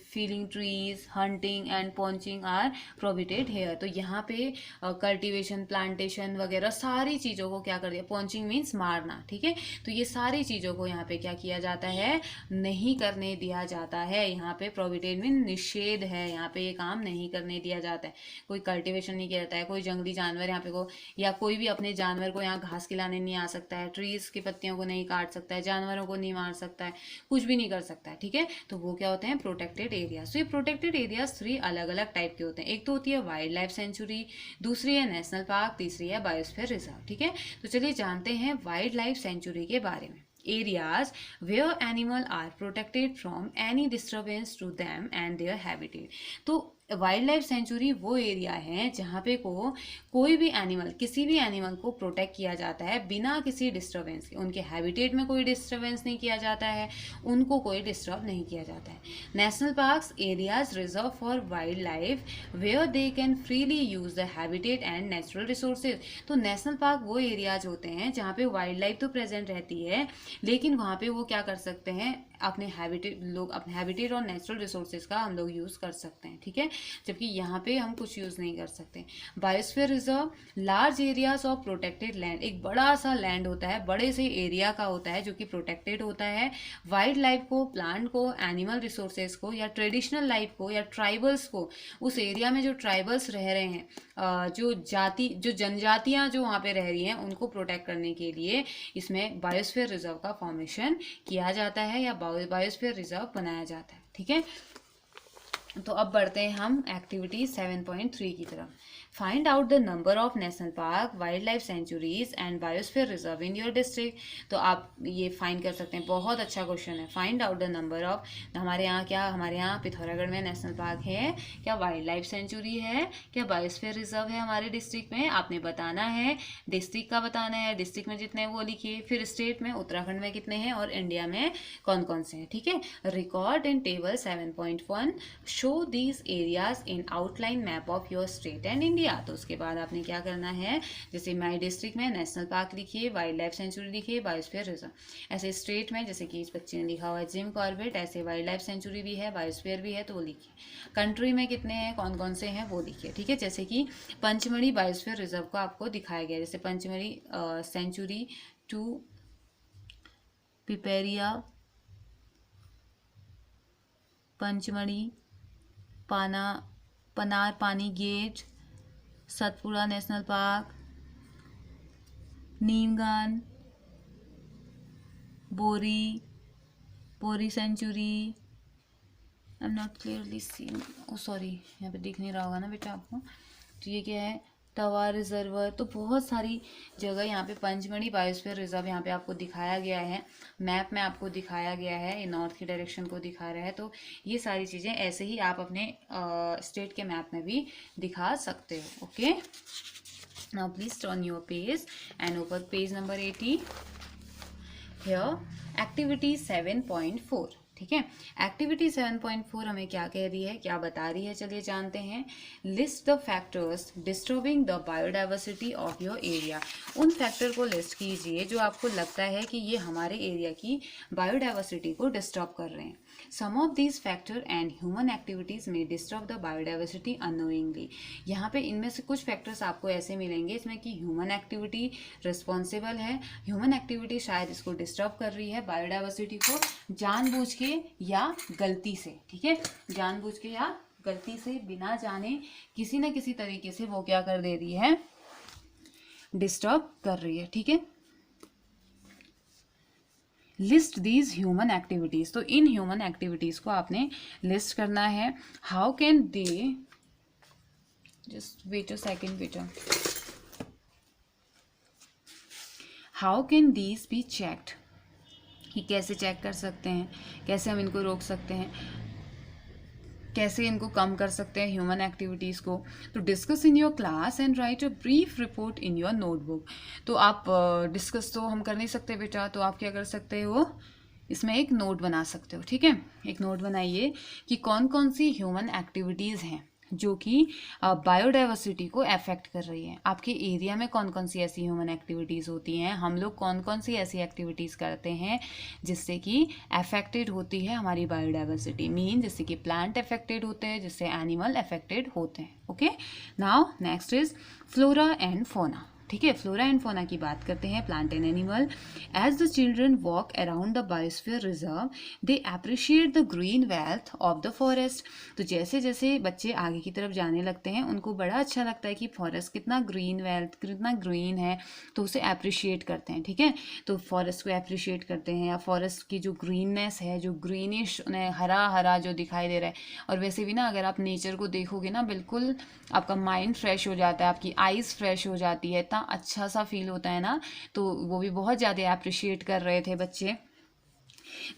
felling trees, hunting and poaching are prohibited here. तो यहाँ पे कल्टीवेशन, प्लांटेशन वगैरह सारी चीज़ों को क्या कर दिया, पॉन्चिंग मीन्स मारना। ठीक है, तो ये सारी चीज़ों को यहाँ पे क्या किया जाता है, नहीं करने दिया जाता है। यहाँ पे प्रोहिबिटेड मीन निषेध है, यहाँ पे ये काम नहीं करने दिया जाता है। कोई कल्टीवेशन नहीं किया जाता है, कोई जंगली जानवर यहाँ पे को या कोई भी अपने जानवर को यहाँ घास खिलाने नहीं आ सकता है, ट्रीज की पत्तियों को नहीं काट सकता है, जानवरों को नहीं मार सकता है, कुछ भी नहीं कर सकता है। ठीक है, तो वो क्या होते हैं, प्रोटेक्टेड एरियाज। तो ये प्रोटेक्टेड एरियाज 3 अलग अलग टाइप के होते हैं। एक तो होती है वाइल्ड लाइफ सेंचुरी, दूसरी है नेशनल पार्क, तीसरी है बायोस्फीयर रिजर्व। ठीक है, तो चलिए जानते हैं वाइल्ड लाइफ सेंचुरी के बारे में। Areas where animal are protected from any disturbance to them and their habitat। तो वाइल्ड लाइफ सेंचुरी वो एरिया है जहाँ पे कोई भी एनिमल, किसी भी एनिमल को प्रोटेक्ट किया जाता है बिना किसी डिस्टर्बेंस के, उनके हैबिटेट में कोई डिस्टर्बेंस नहीं किया जाता है, उनको कोई डिस्टर्ब नहीं किया जाता है। National parks areas reserve for wildlife where they can freely use the habitat and natural resources. तो नेशनल पार्क वो एरियाज होते हैं जहाँ पे वाइल्ड लाइफ तो प्रेजेंट रहती है, लेकिन वहाँ पे वो क्या कर सकते हैं, अपने हैबिटेट और नेचुरल रिसोर्सेज का हम लोग यूज़ कर सकते हैं। ठीक है, जबकि यहाँ पे हम कुछ यूज़ नहीं कर सकते। Biosphere reserve large areas of protected land, एक बड़ा सा लैंड होता है, बड़े से एरिया का होता है जो कि प्रोटेक्टेड होता है। वाइल्ड लाइफ को, प्लांट को, एनिमल रिसोर्सेज को या ट्रेडिशनल लाइफ को या ट्राइबल्स को, उस एरिया में जो ट्राइबल्स रह रहे हैं, जो जनजातियाँ जो वहाँ पे रह रही हैं, उनको प्रोटेक्ट करने के लिए इसमें बायोस्फीयर रिजर्व का फॉर्मेशन किया जाता है या बायोस्फीयर रिजर्व बनाया जाता है। ठीक है, तो अब बढ़ते हैं हम एक्टिविटी 7.3 की तरफ। Find out the number of national park, wild life sanctuaries and biosphere reserve in your district. तो आप ये फाइंड कर सकते हैं, बहुत अच्छा क्वेश्चन है। Find out the number of, हमारे यहाँ पिथौरागढ़ में नेशनल पार्क है क्या, वाइल्ड लाइफ सेंचुरी है क्या, बायोस्फीयर रिजर्व है हमारे डिस्ट्रिक्ट में, आपने बताना है, डिस्ट्रिक्ट का बताना है, डिस्ट्रिक्ट में जितने वो लिखिए, फिर स्टेट में उत्तराखंड में कितने हैं और इंडिया में कौन कौन से हैं। ठीक है, record in table 7.1 show these areas in outline map of your state and India. तो उसके बाद आपने क्या करना है, जैसे माई डिस्ट्रिक्ट में नेशनल पार्क लिखिए, वाइल्ड लाइफ सेंचुरी लिखिए, बायोस्फीयर रिजर्व। ऐसे स्टेट में जैसे कि इस बच्चे ने लिखा हुआ है जिम कॉर्बेट, ऐसे वाइल्ड लाइफ सेंचुरी भी है, बायोस्फीयर भी है, तो वो लिखिए। कंट्री में कितने हैं, कौन कौन से हैं वो लिखिए। ठीक है, जैसे कि पंचमढ़ी बायोस्फीयर रिजर्व को आपको दिखाया गया, जैसे Pachmarhi sanctuary to Pipariya, Pachmarhi, Panar Pani gate, Satpura national park, Neemgan, Bori sanctuary. I am not clearly seen, oh sorry, यहाँ पे दिख नहीं रहा होगा ना बेटा आपको। तो ये क्या है, तवा रिजर्व। तो बहुत सारी जगह यहाँ पे पंचमढ़ी बायोस्फीयर रिजर्व यहाँ पे आपको दिखाया गया है, मैप में आपको दिखाया गया है, ये नॉर्थ की डायरेक्शन को दिखा रहा है। तो ये सारी चीज़ें ऐसे ही आप अपने स्टेट के मैप में भी दिखा सकते हो। Okay, now please turn your page and open page number 80। Here activity 7.4। ठीक है, एक्टिविटी 7.4 हमें क्या कह रही है, क्या बता रही है, चलिए जानते हैं। List the factors disturbing the biodiversity of your area. उन फैक्टर को लिस्ट कीजिए जो आपको लगता है कि ये हमारे एरिया की बायोडाइवर्सिटी को डिस्टर्ब कर रहे हैं। Some of these factor and human activities may disturb the biodiversity annoyingly. यहाँ पे इनमें से कुछ फैक्टर्स आपको ऐसे मिलेंगे इसमें कि ह्यूमन एक्टिविटी रिस्पॉन्सिबल है, ह्यूमन एक्टिविटी शायद इसको डिस्टर्ब कर रही है बायोडाइवर्सिटी को जानबूझ के या गलती से, ठीक है, जानबूझ के या गलती से, बिना जाने किसी न किसी तरीके से वो क्या कर दे रही है, डिस्टर्ब कर रही है, ठीक है। लिस्ट दीज ह्यूमन एक्टिविटीज, तो इन ह्यूमन एक्टिविटीज को आपने लिस्ट करना है। How can they, just wait a second बेटा, how can these be checked, कि कैसे चेक कर सकते हैं, कैसे हम इनको रोक सकते हैं, कैसे इनको कम कर सकते हैं ह्यूमन एक्टिविटीज़ को। तो discuss in your class and right a brief report in your notebook. तो आप डिस्कस तो हम कर नहीं सकते बेटा, तो आप क्या कर सकते हो, इसमें एक नोट बना सकते हो, ठीक है। एक नोट बनाइए कि कौन कौन सी ह्यूमन एक्टिविटीज़ हैं जो कि बायोडाइवर्सिटी को अफेक्ट कर रही है। आपके एरिया में कौन कौन सी ऐसी ह्यूमन एक्टिविटीज़ होती हैं, हम लोग कौन कौन सी ऐसी एक्टिविटीज़ करते हैं जिससे कि अफेक्टेड होती है हमारी बायोडाइवर्सिटी। मीन जिससे कि प्लांट अफेक्टेड होते हैं, जिससे एनिमल अफेक्टेड होते हैं। Okay, now next is flora and फोना। ठीक है, फ्लोरा एंड फोना की बात करते हैं, plant and animal. As the children walk around the biosphere reserve they appreciate the green wealth of the forest. तो जैसे जैसे बच्चे आगे की तरफ जाने लगते हैं उनको बड़ा अच्छा लगता है कि फॉरेस्ट कितना ग्रीन वेल्थ, कितना ग्रीन है, तो उसे अप्रिशिएट करते हैं। ठीक है, तो फॉरेस्ट को अप्रिशिएट करते हैं, या फॉरेस्ट की जो ग्रीननेस है, जो ग्रीनिश हरा हरा जो दिखाई दे रहा है। और वैसे भी ना अगर आप नेचर को देखोगे ना, बिल्कुल आपका माइंड फ्रेश हो जाता है, आपकी आइज़ फ्रेश हो जाती है, अच्छा सा फील होता है ना। तो वो भी बहुत ज़्यादा अप्रिशिएट कर रहे थे बच्चे।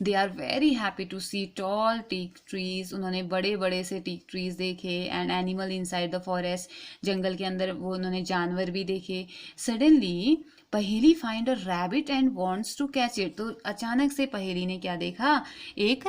They are very happy to see tall teak trees, उन्होंने बड़े बड़े से टीक ट्रीज देखे। And animal inside the forest, जंगल के अंदर वो उन्होंने जानवर भी देखे। Suddenly Paheli find a rabbit and wants to catch it. तो अचानक से पहेली ने क्या देखा, एक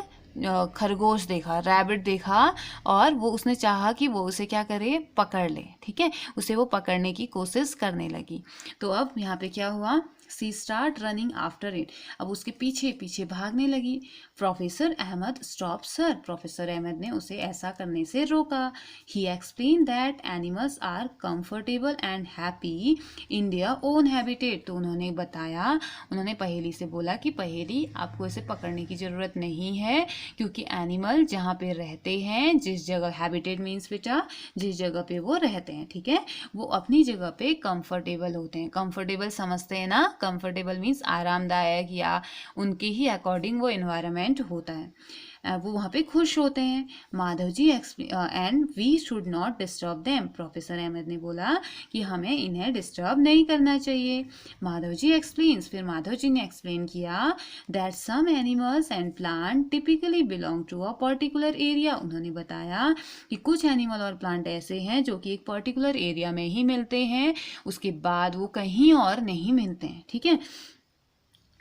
खरगोश देखा, रैबिट देखा, और वो उसने चाहा कि वो उसे क्या करे, पकड़ ले। ठीक है, उसे वो पकड़ने की कोशिश करने लगी। तो अब यहाँ पे क्या हुआ, she start running after it, अब उसके पीछे पीछे भागने लगी। Professor Ahmad stop sir, professor Ahmad ने उसे ऐसा करने से रोका। He explain that animals are comfortable and happy in their own habitat. तो उन्होंने बताया, उन्होंने पहेली से बोला कि पहेली आपको इसे पकड़ने की ज़रूरत नहीं है, क्योंकि एनिमल जहाँ पे रहते हैं, जिस जगह, हैबिटेट मीन्स बेटा जिस जगह पे वो रहते हैं, ठीक है, वो अपनी जगह पे कंफर्टेबल होते हैं। कंफर्टेबल समझते हैं ना, कंफर्टेबल मीन्स आरामदायक, या उनके ही अकॉर्डिंग वो एनवायरनमेंट होता है, वो वहाँ पे खुश होते हैं। Madhav ji and we should not disturb them, professor Ahmad ने बोला कि हमें इन्हें डिस्टर्ब नहीं करना चाहिए। माधव जी एक्सप्लेन्स, फिर माधव जी ने एक्सप्लेन किया that some animals and plant typically belong to a particular area. उन्होंने बताया कि कुछ एनिमल और प्लांट ऐसे हैं जो कि एक पर्टिकुलर एरिया में ही मिलते हैं, उसके बाद वो कहीं और नहीं मिलते हैं। ठीक है,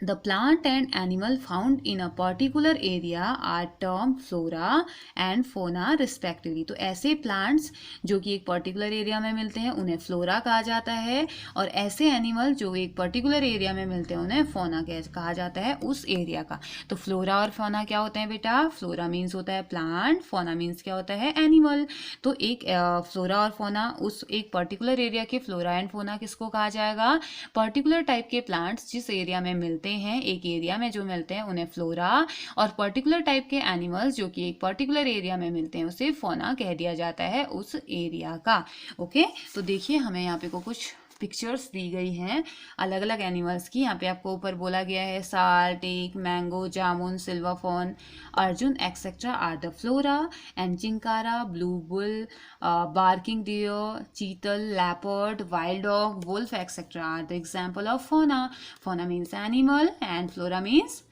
The plant and animal found in a particular area are termed flora and fauna respectively. तो ऐसे plants जो कि एक particular area में मिलते हैं उन्हें flora कहा जाता है, और ऐसे animal जो एक particular area में मिलते हैं उन्हें fauna कहा जाता है, उस area का। तो flora और fauna क्या होते हैं बेटा, flora means होता है plant, fauna means क्या होता है animal। तो एक flora और fauna, उस एक particular area के flora and fauna किसको कहा जाएगा, particular type के plants जिस area में मिलते हैं, एक एरिया में जो मिलते हैं उन्हें फ्लोरा, और पर्टिकुलर टाइप के एनिमल्स जो कि एक पर्टिकुलर एरिया में मिलते हैं उसे फोना कह दिया जाता है, उस एरिया का। ओके, तो देखिए हमें यहाँ पे कुछ पिक्चर्स दी गई हैं अलग अलग एनिमल्स की। यहाँ पे आपको ऊपर बोला गया है sal, teak, mango, jamun, silver fern, arjun etcetera are the flora, and chinkara, blue bull, barking deer, chital, leopard, wild dog, wolf etcetera are the example of fauna. Fauna means animal and flora means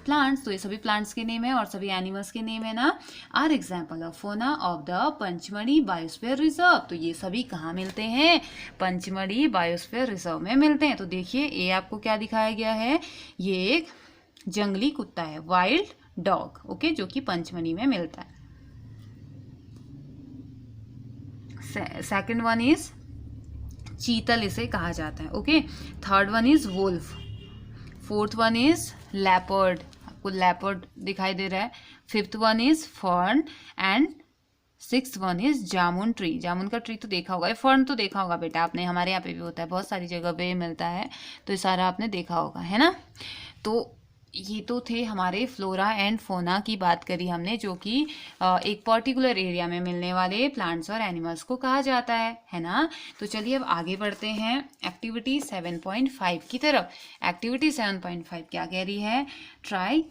plants. तो ये सभी प्लांट्स के name है और सभी animals के name है ना। आर एग्जाम्पल ऑफ फोना of the Pachmarhi biosphere reserve. तो ये सभी कहाँ मिलते हैं, पंचमढ़ी बायोस्फीयर रिजर्व में मिलते हैं। तो देखिए ये आपको क्या दिखाया गया है, ये एक जंगली कुत्ता है, वाइल्ड डॉग, ओके, जो कि पंचमढ़ी में मिलता है। सेकेंड वन इज चीतल, इसे कहा जाता है। Okay, third one is wolf, fourth one is leopard, आपको लेपर्ड दिखाई दे रहा है, fifth one is fern and sixth one is jamun tree. जामुन का ट्री तो देखा होगा, फर्न तो देखा होगा बेटा आपने, हमारे यहाँ पे भी होता है, बहुत सारी जगह पे मिलता है, तो ये सारा आपने देखा होगा, है ना। तो ये तो थे हमारे फ्लोरा एंड फोना की बात करी हमने, जो कि एक पर्टिकुलर एरिया में मिलने वाले प्लांट्स और एनिमल्स को कहा जाता है ना। तो चलिए अब आगे बढ़ते हैं एक्टिविटी 7.5 की तरफ। एक्टिविटी 7.5 क्या कह रही है? Try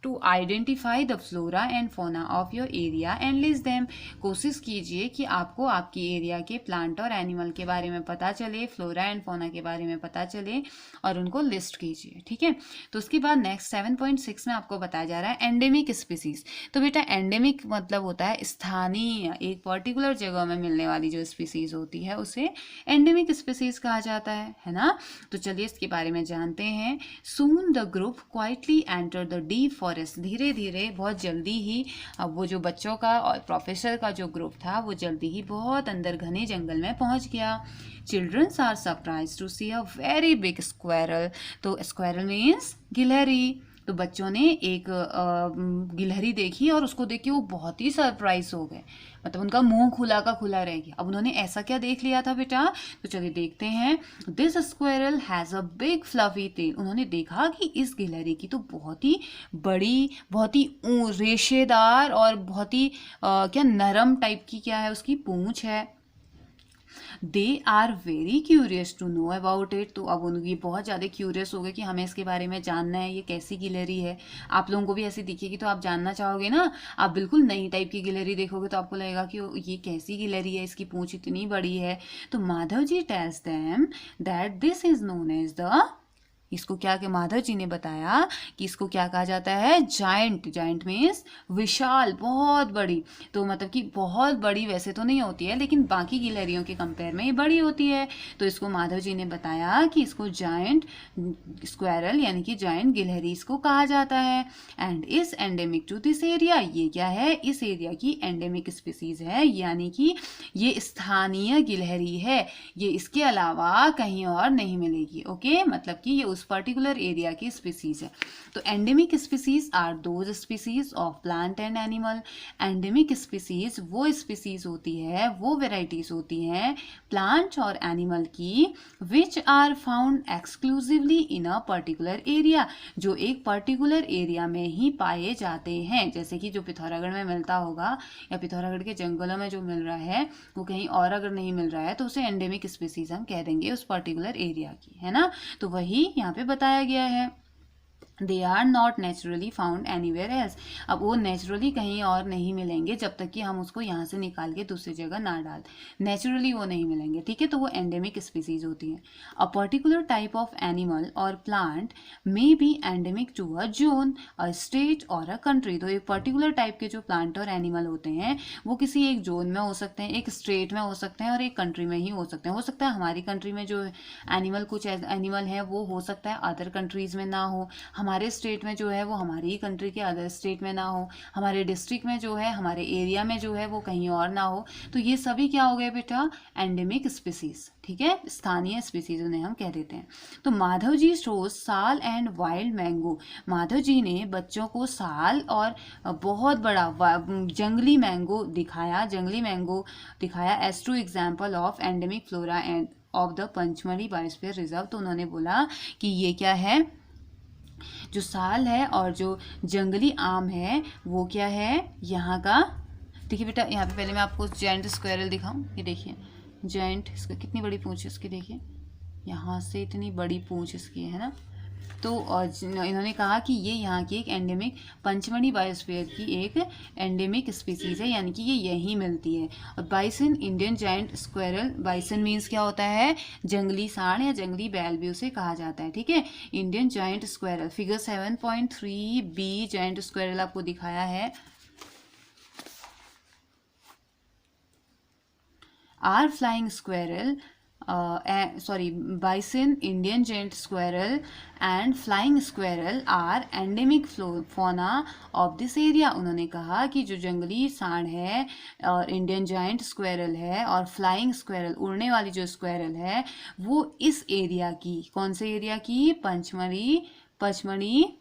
to identify the flora and fauna of your area and list them. कोशिश कीजिए कि आपको आपकी एरिया के प्लांट और एनिमल के बारे में पता चले, फ्लोरा एंड फोना के बारे में पता चले और उनको लिस्ट कीजिए, ठीक है। तो उसके बाद नेक्स्ट 7.6 में आपको बताया जा रहा है एंडेमिक स्पीसीज। तो बेटा एंडेमिक मतलब होता है स्थानीय, एक पर्टिकुलर जगह में मिलने वाली जो स्पीसीज होती है उसे एंडेमिक स्पीसीज कहा जाता है ना। तो चलिए इसके बारे में जानते हैं। Soon the group quietly enter the deep forest. धीरे धीरे बहुत जल्दी ही वो जो बच्चों का और प्रोफेसर का जो ग्रुप था वो जल्दी ही बहुत अंदर घने जंगल में पहुंच गया। Children's are surprise to see a very big squirrel. तो स्क्वायरल मीन्स गिलहरी। तो बच्चों ने एक गिलहरी देखी और उसको देख के वो बहुत ही सरप्राइज हो गए, मतलब उनका मुंह खुला का खुला रह गया। अब उन्होंने ऐसा क्या देख लिया था बेटा? तो चलिए देखते हैं। This squirrel has a big fluffy tail. उन्होंने देखा कि इस गिलहरी की तो बहुत ही बड़ी, बहुत ही रेशेदार और बहुत ही क्या नरम टाइप की क्या है उसकी पूंछ है। They are very curious to know about it. तो अब उनकी बहुत ज़्यादा क्यूरियस हो गए कि हमें इसके बारे में जानना है, ये कैसी गिलहरी है। आप लोगों को भी ऐसी दिखेगी तो आप जानना चाहोगे ना। आप बिल्कुल नई टाइप की गिलहरी देखोगे तो आपको लगेगा कि ये कैसी गिलहरी है, इसकी पूंछ इतनी बड़ी है। तो Madhav ji tells them that this is known as the, इसको क्या कि माधव जी ने बताया कि इसको क्या कहा जाता है? जायंट। जायंट मीन्स विशाल, बहुत बड़ी। तो मतलब कि बहुत बड़ी वैसे तो नहीं होती है, लेकिन बाकी गिलहरियों के कंपेयर में ये बड़ी होती है। तो इसको माधव जी ने बताया कि इसको जायंट स्क्वायरल यानी कि जायंट गिलहरी इसको कहा जाता है। And is endemic to this area. ये क्या है? इस एरिया की एंडेमिक स्पीसीज है, यानी कि ये स्थानीय गिलहरी है, ये इसके अलावा कहीं और नहीं मिलेगी। ओके, मतलब कि ये उस पर्टिकुलर एरिया की स्पीसीज है। तो endemic species are those species of plant and animal. Endemic species वो स्पीसीज होती है, वो वेराइटीज होती हैं प्लांट और एनिमल की, which are found exclusively in a particular area, जो एक पर्टिकुलर एरिया में ही पाए जाते हैं। जैसे कि जो पिथौरागढ़ में मिलता होगा या पिथौरागढ़ के जंगलों में जो मिल रहा है वो कहीं और अगर नहीं मिल रहा है तो उसे एंडेमिक स्पीसीज हम कह देंगे उस पर्टिकुलर एरिया की, है ना। तो वही यहाँ पे बताया गया है। They are not naturally found anywhere else. अब वो नेचुरली कहीं और नहीं मिलेंगे जब तक कि हम उसको यहाँ से निकाल के दूसरी जगह ना डाल, नेचुरली वो नहीं मिलेंगे, ठीक है। तो वो एंडेमिक स्पीसीज होती है। A particular type of animal और plant may be endemic to a zone, a state और अ कंट्री। तो एक पर्टिकुलर टाइप के जो प्लांट और एनिमल होते हैं वो किसी एक जोन में हो सकते हैं, एक स्टेट में हो सकते हैं और एक कंट्री में ही हो सकते हैं। हो सकता है हमारी कंट्री में जो एनिमल, कुछ एनिमल है वो हो सकता है अदर कंट्रीज में ना हो, हमारे स्टेट में जो है वो हमारी ही कंट्री के अदर स्टेट में ना हो, हमारे डिस्ट्रिक्ट में जो है, हमारे एरिया में जो है वो कहीं और ना हो। तो ये सभी क्या हो गए बेटा? एंडेमिक स्पीसीज, ठीक है, स्थानीय स्पीसीज उन्हें हम कह देते हैं। तो माधव जी शोज साल and wild mango. Madhav ji ने बच्चों को साल और बहुत बड़ा जंगली मैंगो दिखाया, जंगली मैंगो दिखाया as to example of endemic flora and of the Pachmarhi biosphere reserve. तो उन्होंने बोला कि ये क्या है, जो साल है और जो जंगली आम है वो क्या है यहाँ का। देखिए बेटा यहाँ पे पहले मैं आपको जायंट स्क्वायरल दिखाऊं। ये देखिए जायंट, इसका कितनी बड़ी पूंछ है इसकी, देखिए यहाँ से इतनी बड़ी पूंछ इसकी है ना। तो इन्होंने कहा कि ये यहाँ की एक एंडेमिक, पंचमढ़ी बायोस्फीयर की एक एंडेमिक स्पीसीज है, यानी कि ये यहीं मिलती है। और bison, Indian giant squirrel, bison means क्या होता है? जंगली सांड या जंगली बैल भी उसे कहा जाता है, ठीक है। Indian giant squirrel figure 7.3b giant squirrel आपको दिखाया है। Our flying squirrel, bison, Indian giant squirrel and flying squirrel are endemic fauna of this area। उन्होंने कहा कि जो जंगली सांड है और इंडियन जायंट स्क्वायरल है और फ्लाइंग स्क्वायरल, उड़ने वाली जो स्क्वायरल है, वो इस एरिया की, कौन से एरिया की? पचमढ़ी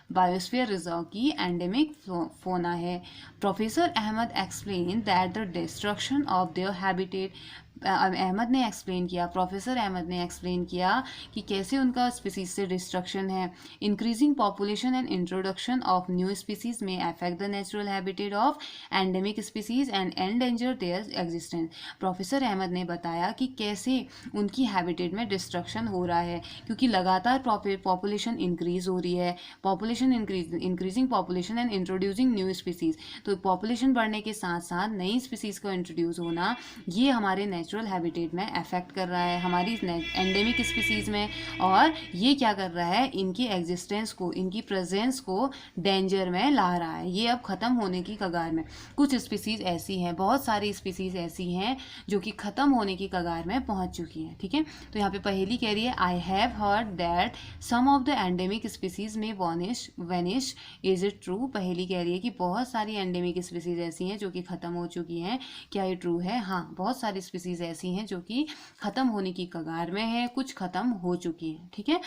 बायोस्फीयर रिजर्व की एंडेमिक फोना है। Professor Ahmad explain that the destruction of their habitat, Ahmad ने एक्सप्लेन किया, प्रोफेसर अहमद ने एक्सप्लेन किया कि कैसे उनका स्पीसीज से डिस्ट्रक्शन है। Increasing population and introduction of new species may affect the natural habitat of endemic species and endanger their existence. Professor Ahmad ने बताया कि कैसे उनकी हैबिटेट में डिस्ट्रक्शन हो रहा है, क्योंकि लगातार पॉपुलेशन इंक्रीज हो रही है, population increasing population and introducing new species. तो पॉपुलेशन बढ़ने के साथ साथ नई स्पीसीज का इंट्रोड्यूस होना, ये हमारे नेचुरल हैबिटेट में अफेक्ट कर रहा है, हमारी एंडेमिक स्पीसीज में, और ये क्या कर रहा है, इनकी एग्जिस्टेंस को, इनकी प्रेजेंस को डेंजर में ला रहा है। ये अब ख़त्म होने की कगार में। कुछ स्पीसीज ऐसी हैं, बहुत सारी स्पीसीज ऐसी हैं जो कि ख़त्म होने की कगार में पहुंच चुकी हैं। ठीक है, तो यहाँ पे पहेली कह रही है, I have heard that some of the endemic species may vanish, is it true. Paheli कह रही है कि बहुत सारी एंडेमिक स्पीसीज ऐसी हैं जो कि ख़त्म हो चुकी हैं, क्या ये ट्रू है? हाँ, बहुत सारी स्पीसीज ऐसी हैं जो कि ख़त्म होने की कगार में है, कुछ ख़त्म हो चुकी हैं। ठीक है,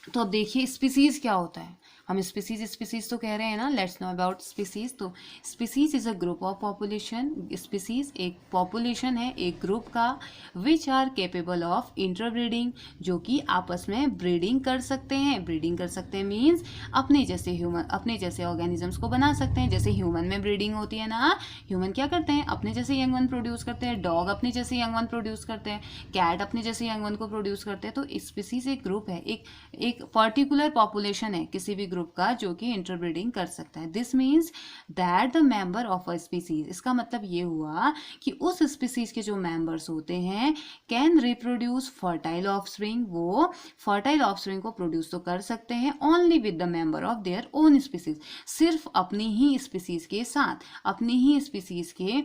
तो अब देखिए स्पीसीज क्या होता है। हम स्पीसीज तो कह रहे हैं ना, लेट्स नो अबाउट स्पीसीज। तो species is a group of population. Species एक पॉपुलेशन है, एक ग्रुप का, which are capable of interbreeding, जो कि आपस में ब्रीडिंग कर सकते हैं। ब्रीडिंग कर सकते हैं मीन्स अपने जैसे ह्यूमन, अपने जैसे ऑर्गेनिजम्स को बना सकते हैं। जैसे ह्यूमन में ब्रीडिंग होती है ना, ह्यूमन क्या करते हैं, अपने जैसे यंग वन प्रोड्यूस करते हैं, डॉग अपने जैसे यंग वन प्रोड्यूस करते हैं, कैट अपने जैसे यंग वन को प्रोड्यूस करते हैं। तो स्पीसीज एक ग्रुप है, एक पर्टिकुलर पॉपुलेशन है किसी भी ग्रुप का जो कि इंटरब्रीडिंग कर सकता है। This means that the member of a species, इसका मतलब ये हुआ कि उस स्पीसीज के जो मेंबर्स होते हैं कैन रिप्रोड्यूस फर्टाइल ऑफस्प्रिंग, वो फर्टाइल ऑफस्प्रिंग को प्रोड्यूस तो कर सकते हैं only with the member of their own species, सिर्फ अपनी ही स्पीसीज के साथ, अपनी ही स्पीसीज के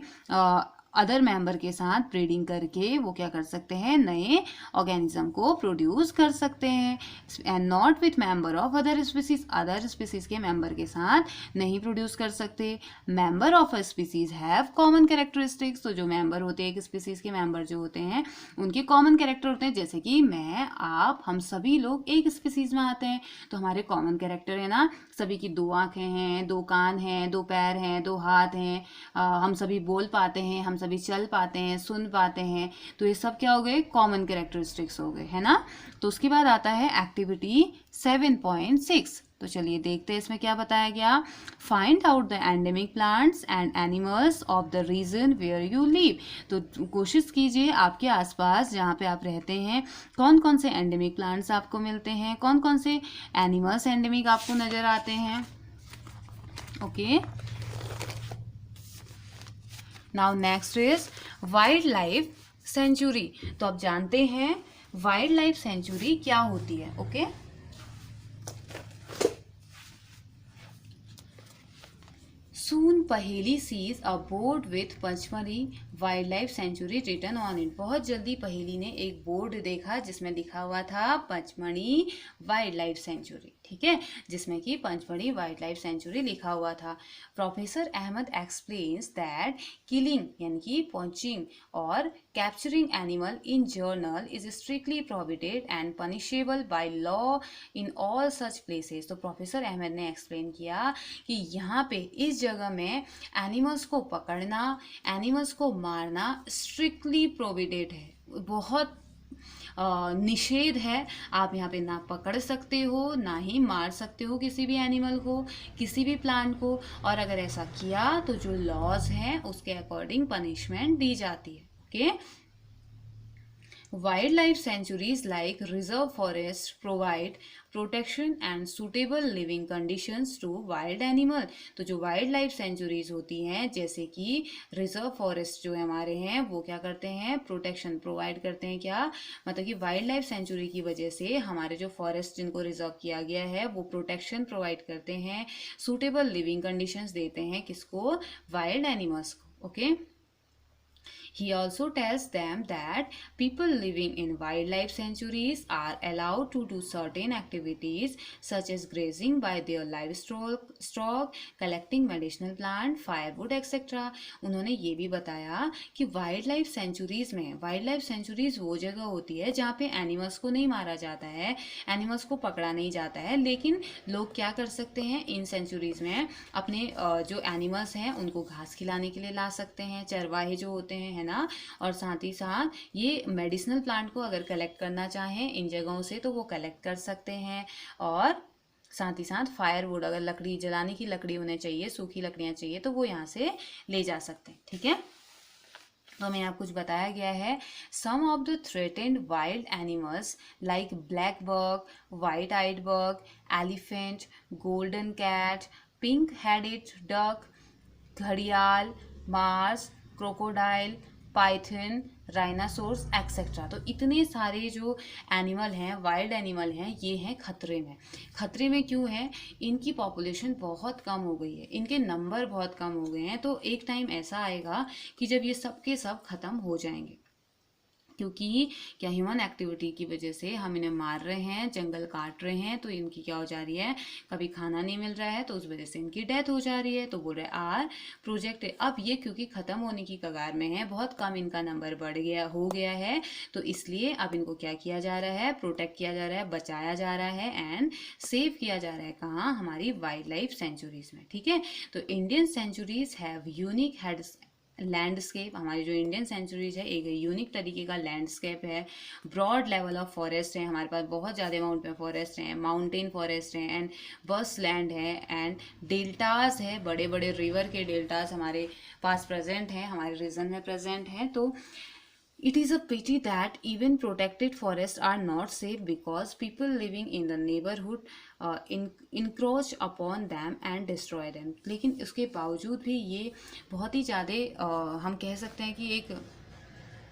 अदर मेंबर के साथ ब्रीडिंग करके वो क्या कर सकते हैं, नए ऑर्गेनिज्म को प्रोड्यूस कर सकते हैं। And not with member of other species, other species के मेंबर के साथ नहीं प्रोड्यूस कर सकते। Member of a species have common characteristics, तो जो मेंबर होते हैं, एक स्पीसीज के मेंबर जो होते हैं उनके कॉमन कैरेक्टर होते हैं। जैसे कि मैं, आप, हम सभी लोग एक स्पीसीज में आते हैं, तो हमारे कॉमन कैरेक्टर है ना, सभी की 2 आंखें हैं, 2 कान हैं, 2 पैर हैं, 2 हाथ हैं, हम सभी बोल पाते हैं, हम सभी चल पाते हैं, सुन पाते हैं। तो ये सब क्या हो गए, कॉमन कैरेक्टरिस्टिक्स हो गए, है ना। तो उसके बाद आता है एक्टिविटी 7.6। तो चलिए देखते हैं इसमें क्या बताया गया। Find out the endemic plants and animals of the region where you live. तो कोशिश कीजिए आपके आसपास जहाँ पे आप रहते हैं कौन कौन से एंडेमिक प्लांट्स आपको मिलते हैं, कौन कौन से एनिमल्स एंडेमिक आपको नजर आते हैं। Okay, now next is wild life sanctuary. तो आप जानते हैं वाइल्ड लाइफ सेंचुरी क्या होती है। Okay, soon Paheli sees a board with Pachmarhi wildlife sanctuary written on it. बहुत जल्दी पहेली ने एक बोर्ड देखा जिसमें लिखा हुआ था पचमढ़ी वाइल्ड लाइफ सेंचुरी, ठीक है, जिसमें कि पचमढ़ी वाइल्ड लाइफ सेंचुरी लिखा हुआ था। Professor Ahmad explains that killing यानी कि पॉचिंग और capturing animal in general is strictly prohibited and punishable by law in all such places. तो प्रोफेसर अहमद ने एक्सप्लेन किया कि यहाँ पे इस जगह में एनिमल्स को पकड़ना, एनिमल्स को मारना स्ट्रिक्टली प्रोहिबिटेड है, बहुत निषेध है। आप यहाँ पे ना पकड़ सकते हो, ना ही मार सकते हो किसी भी एनिमल को, किसी भी प्लांट को, और अगर ऐसा किया तो जो लॉज हैं उसके अकॉर्डिंग पनिशमेंट दी जाती है। Okay, Wildlife sanctuaries like reserve forests provide protection and suitable living conditions to wild animal। तो जो वाइल्ड लाइफ सेंचुरीज होती हैं जैसे कि रिजर्व फॉरेस्ट जो हमारे हैं वो क्या करते हैं, प्रोटेक्शन प्रोवाइड करते हैं। क्या मतलब कि वाइल्ड लाइफ सेंचुरी की वजह से हमारे जो फॉरेस्ट जिनको रिजर्व किया गया है वो प्रोटेक्शन प्रोवाइड करते हैं, सूटेबल लिविंग कंडीशंस देते हैं, किसको, वाइल्ड एनिमल्स को। Okay, He also tells them that people living in wildlife sanctuaries are allowed to do certain activities such as grazing by their livestock, collecting medicinal plant, firewood etc. उन्होंने ये भी बताया कि wild life sanctuaries में, wild life sanctuaries वो जगह होती है जहाँ पे एनिमल्स को नहीं मारा जाता है, एनिमल्स को पकड़ा नहीं जाता है, लेकिन लोग क्या कर सकते हैं इन सेंचुरीज में अपने जो एनिमल्स हैं उनको घास खिलाने के लिए ला सकते हैं, चरवाहे जो होते हैं, है ना। और साथ ही साथ ये मेडिसिनल प्लांट को अगर कलेक्ट करना चाहें इन जगहों से तो वो कलेक्ट कर सकते हैं। और साथ ही साथ फायरवुड, अगर लकड़ी जलाने की लकड़ी उन्हें चाहिए, सूखी लकड़ियाँ चाहिए, तो वो यहाँ से ले जा सकते हैं। ठीक है, तो हमें यहाँ कुछ बताया गया है। Some of the threatened wild animals like black buck, white eyed buck, elephant, golden cat, pink headed duck, घड़ियाल, marsh, crocodile, python, rhinoceros etcetera. तो इतने सारे जो एनिमल हैं, वाइल्ड एनिमल हैं, ये हैं खतरे में। खतरे में क्यों है? इनकी पॉपुलेशन बहुत कम हो गई है, इनके नंबर बहुत कम हो गए हैं। तो एक टाइम ऐसा आएगा कि जब ये सब के सब ख़त्म हो जाएंगे, क्योंकि क्या ह्यूमन एक्टिविटी की वजह से हम इन्हें मार रहे हैं, जंगल काट रहे हैं, तो इनकी क्या हो जा रही है, कभी खाना नहीं मिल रहा है तो उस वजह से इनकी डेथ हो जा रही है। तो बोल रहे आर प्रोजेक्ट, अब ये क्योंकि ख़त्म होने की कगार में है, बहुत कम इनका नंबर बढ़ गया हो गया है, तो इसलिए अब इनको क्या किया जा रहा है, प्रोटेक्ट किया जा रहा है, बचाया जा रहा है एंड सेव किया जा रहा है। कहाँ? हमारी वाइल्ड लाइफ सेंचुरीज में। ठीक है, तो Indian sanctuaries have unique heads landscape. हमारी जो इंडियन सेंचुरीज है एक यूनिक तरीके का लैंडस्केप है। ब्रॉड लेवल ऑफ फॉरेस्ट है, हमारे पास बहुत ज़्यादा अमाउंट में फॉरेस्ट हैं, माउंटेन फॉरेस्ट हैं एंड बस लैंड है एंड डेल्टास है, बड़े बड़े रिवर के डेल्टास हमारे पास प्रेजेंट हैं, हमारे रीजन में प्रेजेंट हैं। तो it is a pity that even protected forests are not safe because people living in the neighborhood encroach upon them and destroy them। लेकिन उसके बावजूद भी ये बहुत ही ज़्यादा हम कह सकते हैं कि एक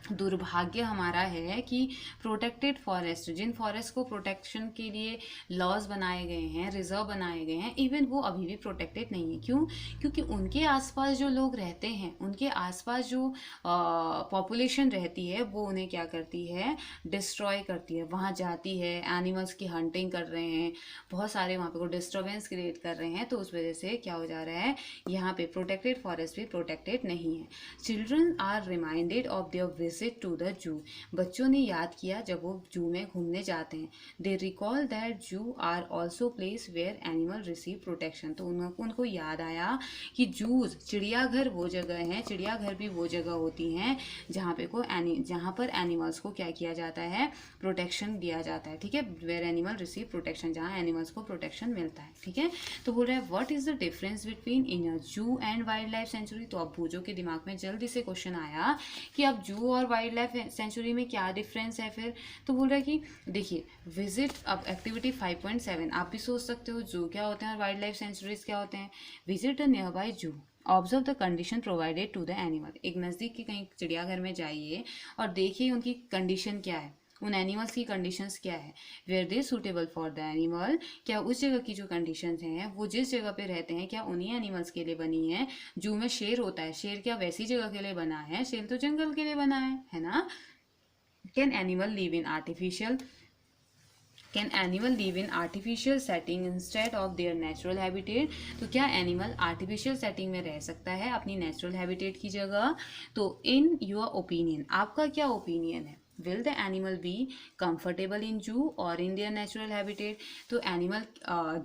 दुर्भाग्य हमारा है कि प्रोटेक्टेड फॉरेस्ट, जिन फॉरेस्ट को प्रोटेक्शन के लिए लॉज बनाए गए हैं, रिजर्व बनाए गए हैं, इवन वो अभी भी प्रोटेक्टेड नहीं है। क्यों? क्योंकि उनके आसपास जो लोग रहते हैं, उनके आसपास जो पॉपुलेशन रहती है, वो उन्हें क्या करती है, डिस्ट्रॉय करती है। वहाँ जाती है, एनिमल्स की हंटिंग कर रहे हैं, बहुत सारे वहाँ पे को डिस्टर्बेंस क्रिएट कर रहे हैं। तो उस वजह से क्या हो जा रहा है, यहाँ पे प्रोटेक्टेड फॉरेस्ट भी प्रोटेक्टेड नहीं है। Children are reminded of their visit to the zoo. बच्चों ने याद किया जब वो जू में घूमने जाते हैं। They recall that zoo are also place where animal receive protection. तो उनको याद आया कि जूज, चिड़ियाघर वो जगह हैं, चिड़ियाघर भी वो जगह होती हैं जहाँ पर एनिमल्स को क्या किया जाता है, प्रोटेक्शन दिया जाता है। ठीक है, वेयर एनिमल रिसीव प्रोटेक्शन, जहाँ एनिमल्स को प्रोटेक्शन मिलता है। ठीक है, तो बोल रहा है what is the difference between in a zoo and wildlife century. तो अब भूजो के दिमाग में जल्दी से क्वेश्चन आया कि अब जू और वाइल्ड लाइफ सेंचुरी में क्या डिफरेंस है फिर। तो बोल रहा है कि देखिए विजिट, अब एक्टिविटी 5.7 आप भी सोच सकते हो जू क्या होते हैं और वाइल्ड लाइफ सेंचुरीज क्या होते हैं। Visit a nearby zoo, observe the condition provided to the animal. एक नज़दीक के कहीं चिड़ियाघर में जाइए और देखिए उनकी कंडीशन क्या है, उन एनिमल्स की कंडीशंस क्या है। Where they suitable for the animal, क्या उस जगह की जो कंडीशंस हैं वो जिस जगह पे रहते हैं क्या उन्हीं एनिमल्स के लिए बनी है। जू में शेर होता है, शेर क्या वैसी जगह के लिए बना है, शेर तो जंगल के लिए बना है ना। Can animal live in artificial, can animal live in artificial setting instead of their natural habitat. तो क्या एनिमल आर्टिफिशियल सेटिंग में रह सकता है अपनी नेचुरल हैबिटेट की जगह। तो इन योर ओपिनियन, आपका क्या ओपिनियन है, will the animal be comfortable in जू और इन देयर नेचुरल हैबिटेट। तो एनिमल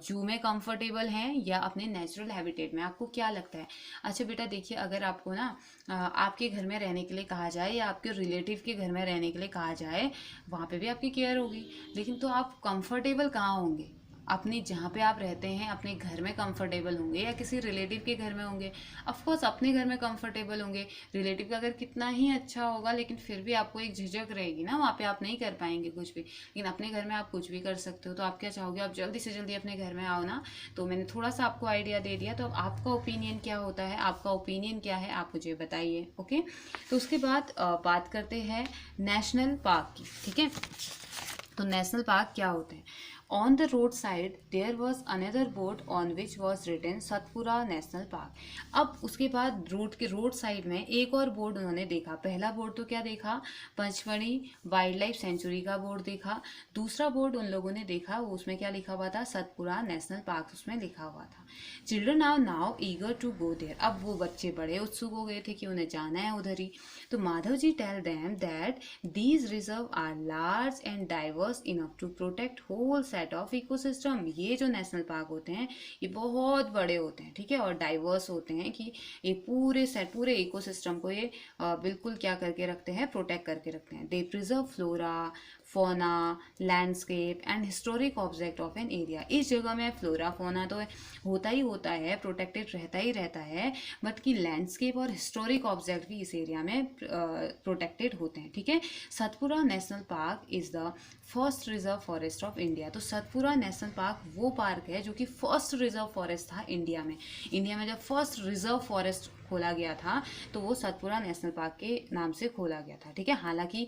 जू में कंफर्टेबल हैं या अपने नेचुरल हैबिटेट में, आपको क्या लगता है। अच्छा बेटा देखिए, अगर आपको ना आपके घर में रहने के लिए कहा जाए या आपके रिलेटिव के घर में रहने के लिए कहा जाए, वहाँ पे भी आपकी केयर होगी, लेकिन तो आप कंफर्टेबल कहाँ होंगे, अपने जहाँ पे आप रहते हैं अपने घर में कंफर्टेबल होंगे या किसी रिलेटिव के घर में होंगे। ऑफकोर्स अपने घर में कंफर्टेबल होंगे, रिलेटिव का अगर कितना ही अच्छा होगा लेकिन फिर भी आपको एक झिझक रहेगी ना, वहाँ पे आप नहीं कर पाएंगे कुछ भी। लेकिन अपने घर में आप कुछ भी कर सकते हो। तो आप क्या चाहोगे, आप जल्दी से जल्दी अपने घर में आओ ना। तो मैंने थोड़ा सा आपको आइडिया दे दिया, तो आपका ओपिनियन क्या होता है, आपका ओपिनियन क्या है आप मुझे बताइए। ओके, तो उसके बाद बात करते हैं नेशनल पार्क की। ठीक है, तो नेशनल पार्क क्या होते हैं। On the road side there was another board on which was written Satpura national park. अब उसके बाद रोड साइड में एक और बोर्ड उन्होंने देखा। पहला बोर्ड तो क्या देखा, पंचमढ़ी वाइल्ड लाइफ सेंचुरी का बोर्ड देखा। दूसरा बोर्ड उन लोगों ने देखा, वो उसमें क्या लिखा हुआ था, सतपुरा नेशनल पार्क उसमें लिखा हुआ था। Children are now eager to go there. अब वो बच्चे बड़े उत्सुक हो गए थे कि उन्हें जाना है उधर ही। तो Madhav ji tell them that these reserve are large and diverse enough to protect whole set of ecosystem. ये जो नेशनल पार्क होते हैं ये बहुत बड़े होते हैं, ठीक है, और डाइवर्स होते हैं कि ये पूरे इकोसिस्टम को ये बिल्कुल क्या करके रखते हैं, प्रोटेक्ट करके रखते हैं। They preserve flora fauna landscape and historic object of an area. इस जगह में फ्लोरा फोना तो होता ही होता है, प्रोटेक्टेड रहता ही रहता है, बट कि लैंडस्केप और हिस्टोरिक ऑब्जेक्ट भी इस एरिया में प्रोटेक्टेड होते हैं, ठीक है। Satpura national park is the first reserve forest of India. तो सतपुरा नेशनल पार्क वो पार्क है जो कि फर्स्ट रिजर्व फॉरेस्ट था इंडिया में। इंडिया में जब फर्स्ट रिजर्व फॉरेस्ट खोला गया था तो वो सतपुरा नेशनल पार्क के नाम से खोला गया था, ठीक है। हालांकि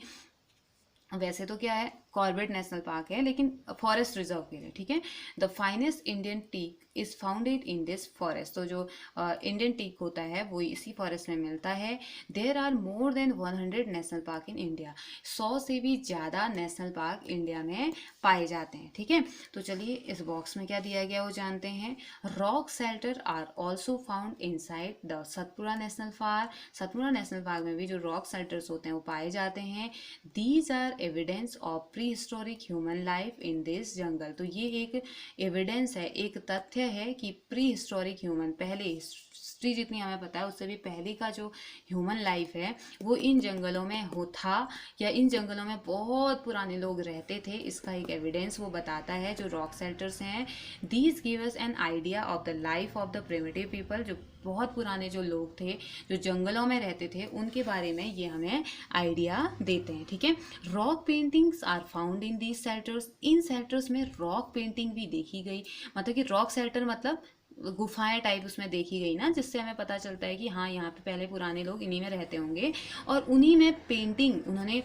वैसे तो क्या है, कॉर्बेट नेशनल पार्क है, लेकिन फॉरेस्ट रिजर्व के लिए, ठीक है। The finest Indian teak is founded in this forest. तो जो इंडियन टीक होता है वो इसी फॉरेस्ट में मिलता है। There are more than 100 national park in India. 100 से भी ज़्यादा नेशनल पार्क इंडिया में पाए जाते हैं, ठीक है। तो चलिए इस बॉक्स में क्या दिया गया वो जानते हैं। Rock shelter are also found inside the Satpura national park. Satpura national park में भी जो रॉक शेल्टर्स होते हैं वो पाए जाते हैं। These are evidence of pre historic human life in this jungle. तो ये एक एविडेंस है, एक तथ्य है कि प्री हिस्टोरिक ह्यूमन, पहले हिस्ट्री जितनी हमें पता है उससे भी पहले का जो ह्यूमन लाइफ है वो इन जंगलों में था, या इन जंगलों में बहुत पुराने लोग रहते थे, इसका एक एविडेंस वो बताता है जो रॉक शेल्टर्स हैं। These give us an idea of the life of the primitive people. जो बहुत पुराने जो लोग थे जो जंगलों में रहते थे उनके बारे में ये हमें आइडिया देते हैं, ठीक है। Rock paintings are found in these shelters. इन शेल्टर्स में रॉक पेंटिंग भी देखी गई। मतलब कि रॉक शेल्टर मतलब गुफाएं टाइप उसमें देखी गई ना, जिससे हमें पता चलता है कि हाँ यहाँ पे पहले पुराने लोग इन्हीं में रहते होंगे। और उन्हीं में पेंटिंग उन्होंने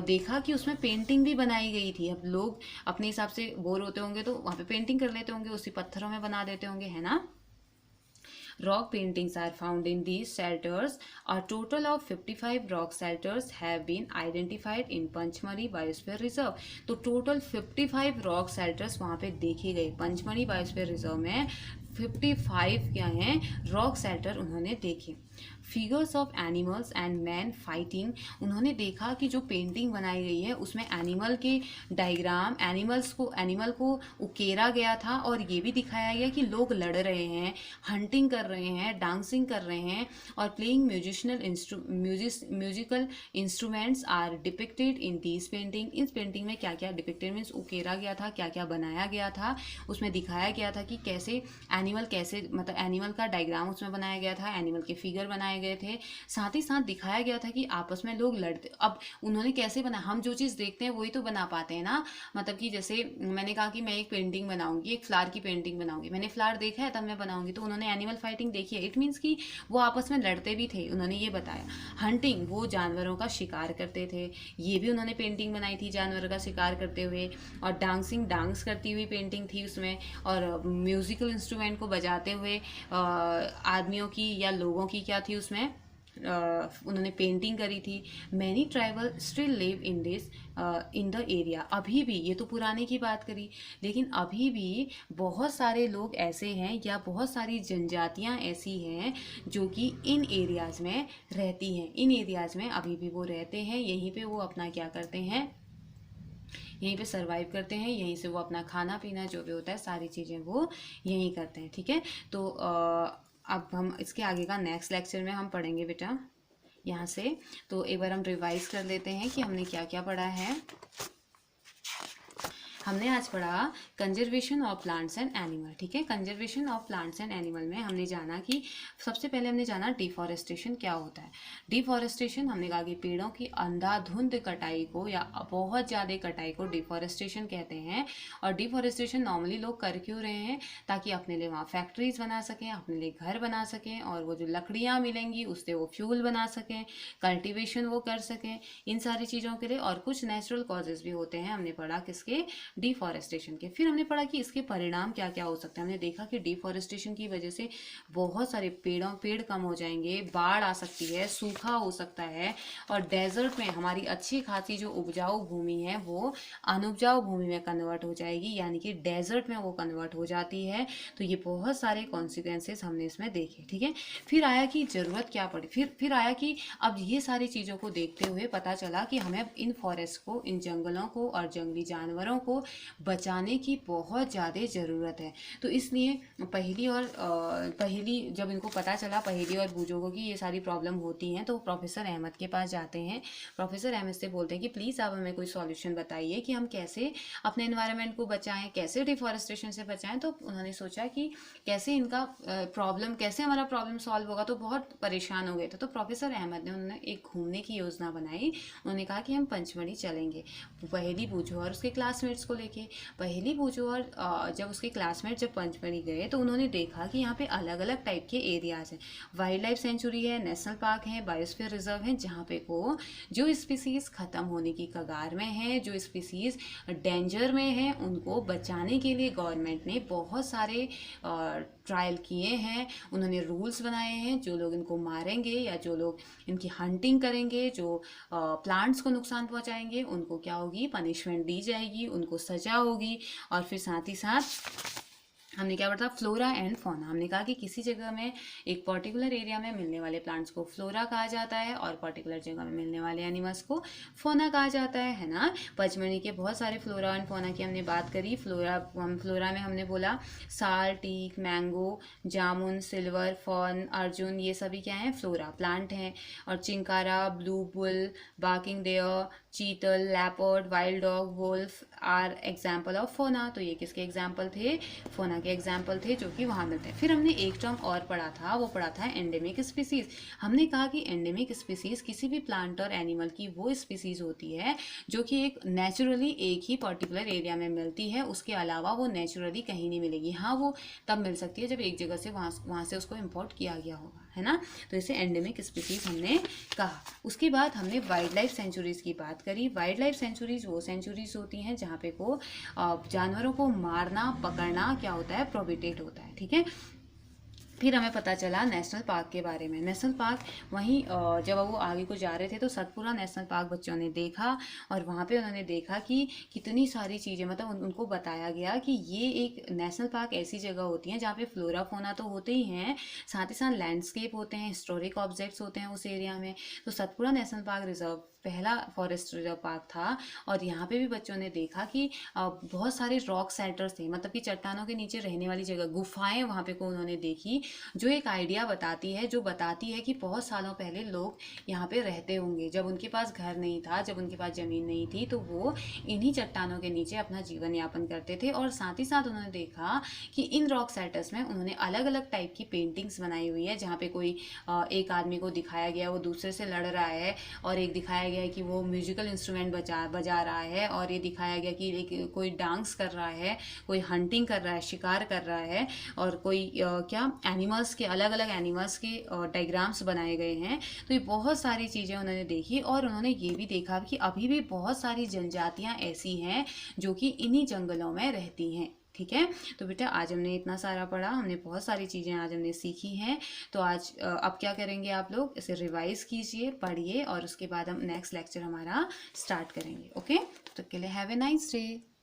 देखा कि उसमें पेंटिंग भी बनाई गई थी। अब लोग अपने हिसाब से बोर होते होंगे तो वहाँ पे पेंटिंग कर लेते होंगे, उसी पत्थरों में बना देते होंगे, है ना। Rock paintings are found in these shelters. A total of 55 rock shelters have been identified in Panchmari Biosphere Reserve. तो टोटल 55 रॉक शेल्टर्स वहाँ पे देखे गए। पंचमढ़ी बायोस्फीयर रिजर्व में 55 क्या हैं रॉक शेल्टर उन्होंने देखे। Figures of animals and man fighting. उन्होंने देखा कि जो पेंटिंग बनाई गई है उसमें एनिमल के डायग्राम, एनिमल को उकेरा गया था और ये भी दिखाया गया कि लोग लड़ रहे हैं, हंटिंग कर रहे हैं, डांसिंग कर रहे हैं और playing musical instruments are depicted in these painting. इस पेंटिंग में क्या क्या डिपिक्टेड मीन्स उकेरा गया था, क्या क्या बनाया गया था, उसमें दिखाया गया था कि कैसे मतलब एनिमल का डायग्राम उसमें बनाया गया था, एनिमल के फिगर बनाए गए थे। साथ ही साथ दिखाया गया था कि आपस में लोग लड़ते। अब उन्होंने कैसे बना, हम जो चीज़ देखते हैं वही तो बना पाते हैं ना। मतलब कि जैसे मैंने कहा कि मैं एक पेंटिंग बनाऊंगी, एक फ्लावर की पेंटिंग बनाऊंगी, मैंने फ्लावर देखा है तब मैं बनाऊंगी, तो उन्होंने एनिमल फाइटिंग देखी है, इट मीन्स कि वो आपस में लड़ते भी थे, उन्होंने ये बताया। हंटिंग, वो जानवरों का शिकार करते थे, ये भी उन्होंने पेंटिंग बनाई थी जानवरों का शिकार करते हुए। और डांसिंग, डांस करती हुई पेंटिंग थी उसमें। और म्यूजिकल इंस्ट्रूमेंट को बजाते हुए आदमियों की या लोगों की क्या थी उसमें उन्होंने पेंटिंग करी थी। Many tribal still live in this in the area. अभी भी, ये तो पुराने की बात करी, लेकिन अभी भी बहुत सारे लोग ऐसे हैं या बहुत सारी जनजातियां ऐसी हैं जो कि इन एरियाज़ में रहती हैं। इन एरियाज़ में अभी भी वो रहते हैं, यहीं पे वो अपना क्या करते हैं, यहीं पे सरवाइव करते हैं, यहीं से वो अपना खाना पीना जो भी होता है सारी चीज़ें वो यहीं करते हैं, ठीक है। तो अब हम इसके आगे का नेक्स्ट लेक्चर में हम पढ़ेंगे बेटा यहाँ से। तो एक बार हम रिवाइज कर लेते हैं कि हमने क्या क्या पढ़ा है। हमने आज पढ़ा conservation of plants and animal, ठीक है। Conservation of plants and animal में हमने जाना कि सबसे पहले हमने जाना डिफॉरेस्टेशन क्या होता है। डिफॉरेस्टेशन हमने कहा कि पेड़ों की अंधाधुंध कटाई को या बहुत ज़्यादा कटाई को डिफॉरेस्टेशन कहते हैं। और डिफॉरेस्टेशन नॉर्मली लोग कर क्यों रहे हैं, ताकि अपने लिए वहाँ फैक्ट्रीज बना सकें, अपने लिए घर बना सकें, और वो जो लकड़ियाँ मिलेंगी उससे वो फ्यूल बना सकें, कल्टिवेशन वो कर सकें, इन सारी चीज़ों के लिए। और कुछ नेचुरल कॉजेज़ भी होते हैं, हमने पढ़ा किसके, डिफॉरेस्टेशन के। फिर हमने पढ़ा कि इसके परिणाम क्या क्या हो सकते हैं। हमने देखा कि डिफॉरेस्टेशन की वजह से बहुत सारे पेड़ कम हो जाएंगे, बाढ़ आ सकती है, सूखा हो सकता है, और डेजर्ट में हमारी अच्छी खासी जो उपजाऊ भूमि है वो अनुपजाऊ भूमि में कन्वर्ट हो जाएगी, यानी कि डेजर्ट में वो कन्वर्ट हो जाती है। तो ये बहुत सारे कॉन्सिक्वेंसेस हमने इसमें देखे, ठीक है। फिर आया कि जरूरत क्या पड़ी, फिर आया कि अब ये सारी चीज़ों को देखते हुए पता चला कि हमें इन फॉरेस्ट को, इन जंगलों को और जंगली जानवरों को बचाने की बहुत ज़्यादा ज़रूरत है। तो इसलिए पहली जब इनको पता चला, पहेली और बुजुर्गों की ये सारी प्रॉब्लम होती हैं, तो प्रोफेसर अहमद के पास जाते हैं। प्रोफेसर अहमद से बोलते हैं कि प्लीज़ आप हमें कोई सॉल्यूशन बताइए कि हम कैसे अपने एनवायरनमेंट को बचाएं, कैसे डिफॉरेस्टेशन से बचाएं। तो उन्होंने सोचा कि कैसे इनका कैसे हमारा प्रॉब्लम सॉल्व होगा, तो बहुत परेशान हो गए थे। तो प्रोफेसर अहमद ने उन्होंने एक घूमने की योजना बनाई। उन्होंने कहा कि हम पंचमढ़ी चलेंगे, पहेली बूझो और उसके क्लासमेट्स को लेके। पहेली बूझो और जब उसके क्लासमेट जब पंचमढ़ी गए तो उन्होंने देखा कि यहाँ पे अलग अलग टाइप के एरियाज हैं, वाइल्ड लाइफ सेंचुरी है, नेशनल पार्क है, बायोस्फीयर रिजर्व है, जहाँ पे को जो स्पीसीज खत्म होने की कगार में है, जो स्पीसीज डेंजर में है, उनको बचाने के लिए गवर्नमेंट ने बहुत सारे ट्रायल किए हैं। उन्होंने रूल्स बनाए हैं, जो लोग इनको मारेंगे या जो लोग इनकी हंटिंग करेंगे, जो प्लांट्स को नुकसान पहुंचाएंगे, उनको क्या होगी, पनिशमेंट दी जाएगी, उनको सजा होगी। और फिर साथ ही साथ हमने क्या पढ़ा, फ्लोरा एंड फौना। हमने कहा कि किसी जगह में, एक पर्टिकुलर एरिया में मिलने वाले प्लांट्स को फ्लोरा कहा जाता है और पर्टिकुलर जगह में मिलने वाले एनिमल्स को फौना कहा जाता है ना। पचमढ़ी के बहुत सारे फ्लोरा एंड फौना की हमने बात करी। फ्लोरा में हमने बोला sal, teak, mango, jamun, silver, fern, arjun, ये सभी क्या हैं, फ्लोरा प्लांट हैं। और chinkara, blue bull, barking deer, chital, leopard, wild dog, wolf are example of fauna. तो ये किसके एग्जाम्पल थे, फौना के एग्जाम्पल थे, जो कि वहाँ मिलते हैं। फिर हमने एक टर्म और पढ़ा था, वो पढ़ा था एंडेमिक स्पीसीज। हमने कहा कि एंडेमिक स्पीसीज किसी भी प्लांट और एनिमल की वो स्पीसीज होती है जो कि एक नेचुरली एक ही पर्टिकुलर एरिया में मिलती है, उसके अलावा वो नेचुरली कहीं नहीं मिलेगी। हाँ, वो तब मिल सकती है जब एक जगह से वहाँ से उसको इम्पोर्ट किया गया होगा, है ना। तो इसे एंडेमिक स्पीसीज हमने कहा। उसके बाद हमने वाइल्ड लाइफ सेंचुरीज की बात करी। वाइल्ड लाइफ सेंचुरीज वो सेंचुरीज होती हैं जहाँ पे को जानवरों को मारना, पकड़ना क्या होता है, प्रोहिबिटेड होता है, ठीक है। फिर हमें पता चला नेशनल पार्क के बारे में। नेशनल पार्क वहीं जब वो आगे को जा रहे थे तो सतपुरा नेशनल पार्क बच्चों ने देखा, और वहाँ पे उन्होंने देखा कि कितनी सारी चीज़ें, मतलब उनको बताया गया कि ये एक नेशनल पार्क ऐसी जगह होती है जहाँ पे फ्लोरा फोना तो होते ही हैं, साथ ही साथ लैंडस्केप होते हैं, हिस्टोरिक ऑब्जेक्ट्स होते हैं उस एरिया में। तो सतपुरा नेशनल पार्क रिजर्व पहला फॉरेस्ट रिजर्व पार्क था, और यहाँ पे भी बच्चों ने देखा कि बहुत सारे रॉक सेल्टर्स थे, मतलब कि चट्टानों के नीचे रहने वाली जगह, गुफाएं वहाँ पे को उन्होंने देखी, जो एक आइडिया बताती है, जो बताती है कि बहुत सालों पहले लोग यहाँ पे रहते होंगे, जब उनके पास घर नहीं था, जब उनके पास ज़मीन नहीं थी, तो वो इन्हीं चट्टानों के नीचे अपना जीवन यापन करते थे। और साथ ही साथ उन्होंने देखा कि इन रॉक सेल्टर्स में उन्होंने अलग अलग टाइप की पेंटिंग्स बनाई हुई है, जहाँ पे कोई एक आदमी को दिखाया गया वो दूसरे से लड़ रहा है, और एक दिखाया गया है कि वो म्यूजिकल इंस्ट्रूमेंट बजा रहा है, और ये दिखाया गया कि कोई डांस कर रहा है, कोई हंटिंग कर रहा है, शिकार कर रहा है, और कोई क्या एनिमल्स के, अलग अलग एनिमल्स के डायग्राम्स बनाए गए हैं। तो ये बहुत सारी चीज़ें उन्होंने देखी, और उन्होंने ये भी देखा कि अभी भी बहुत सारी जनजातियाँ ऐसी हैं जो कि इन्हीं जंगलों में रहती हैं, ठीक है। तो बेटा आज हमने इतना सारा पढ़ा, हमने बहुत सारी चीज़ें आज हमने सीखी हैं। तो आज अब क्या करेंगे, आप लोग इसे रिवाइज कीजिए, पढ़िए, और उसके बाद हम नेक्स्ट लेक्चर हमारा स्टार्ट करेंगे। ओके, तो तब तक के लिए हैव ए नाइस डे।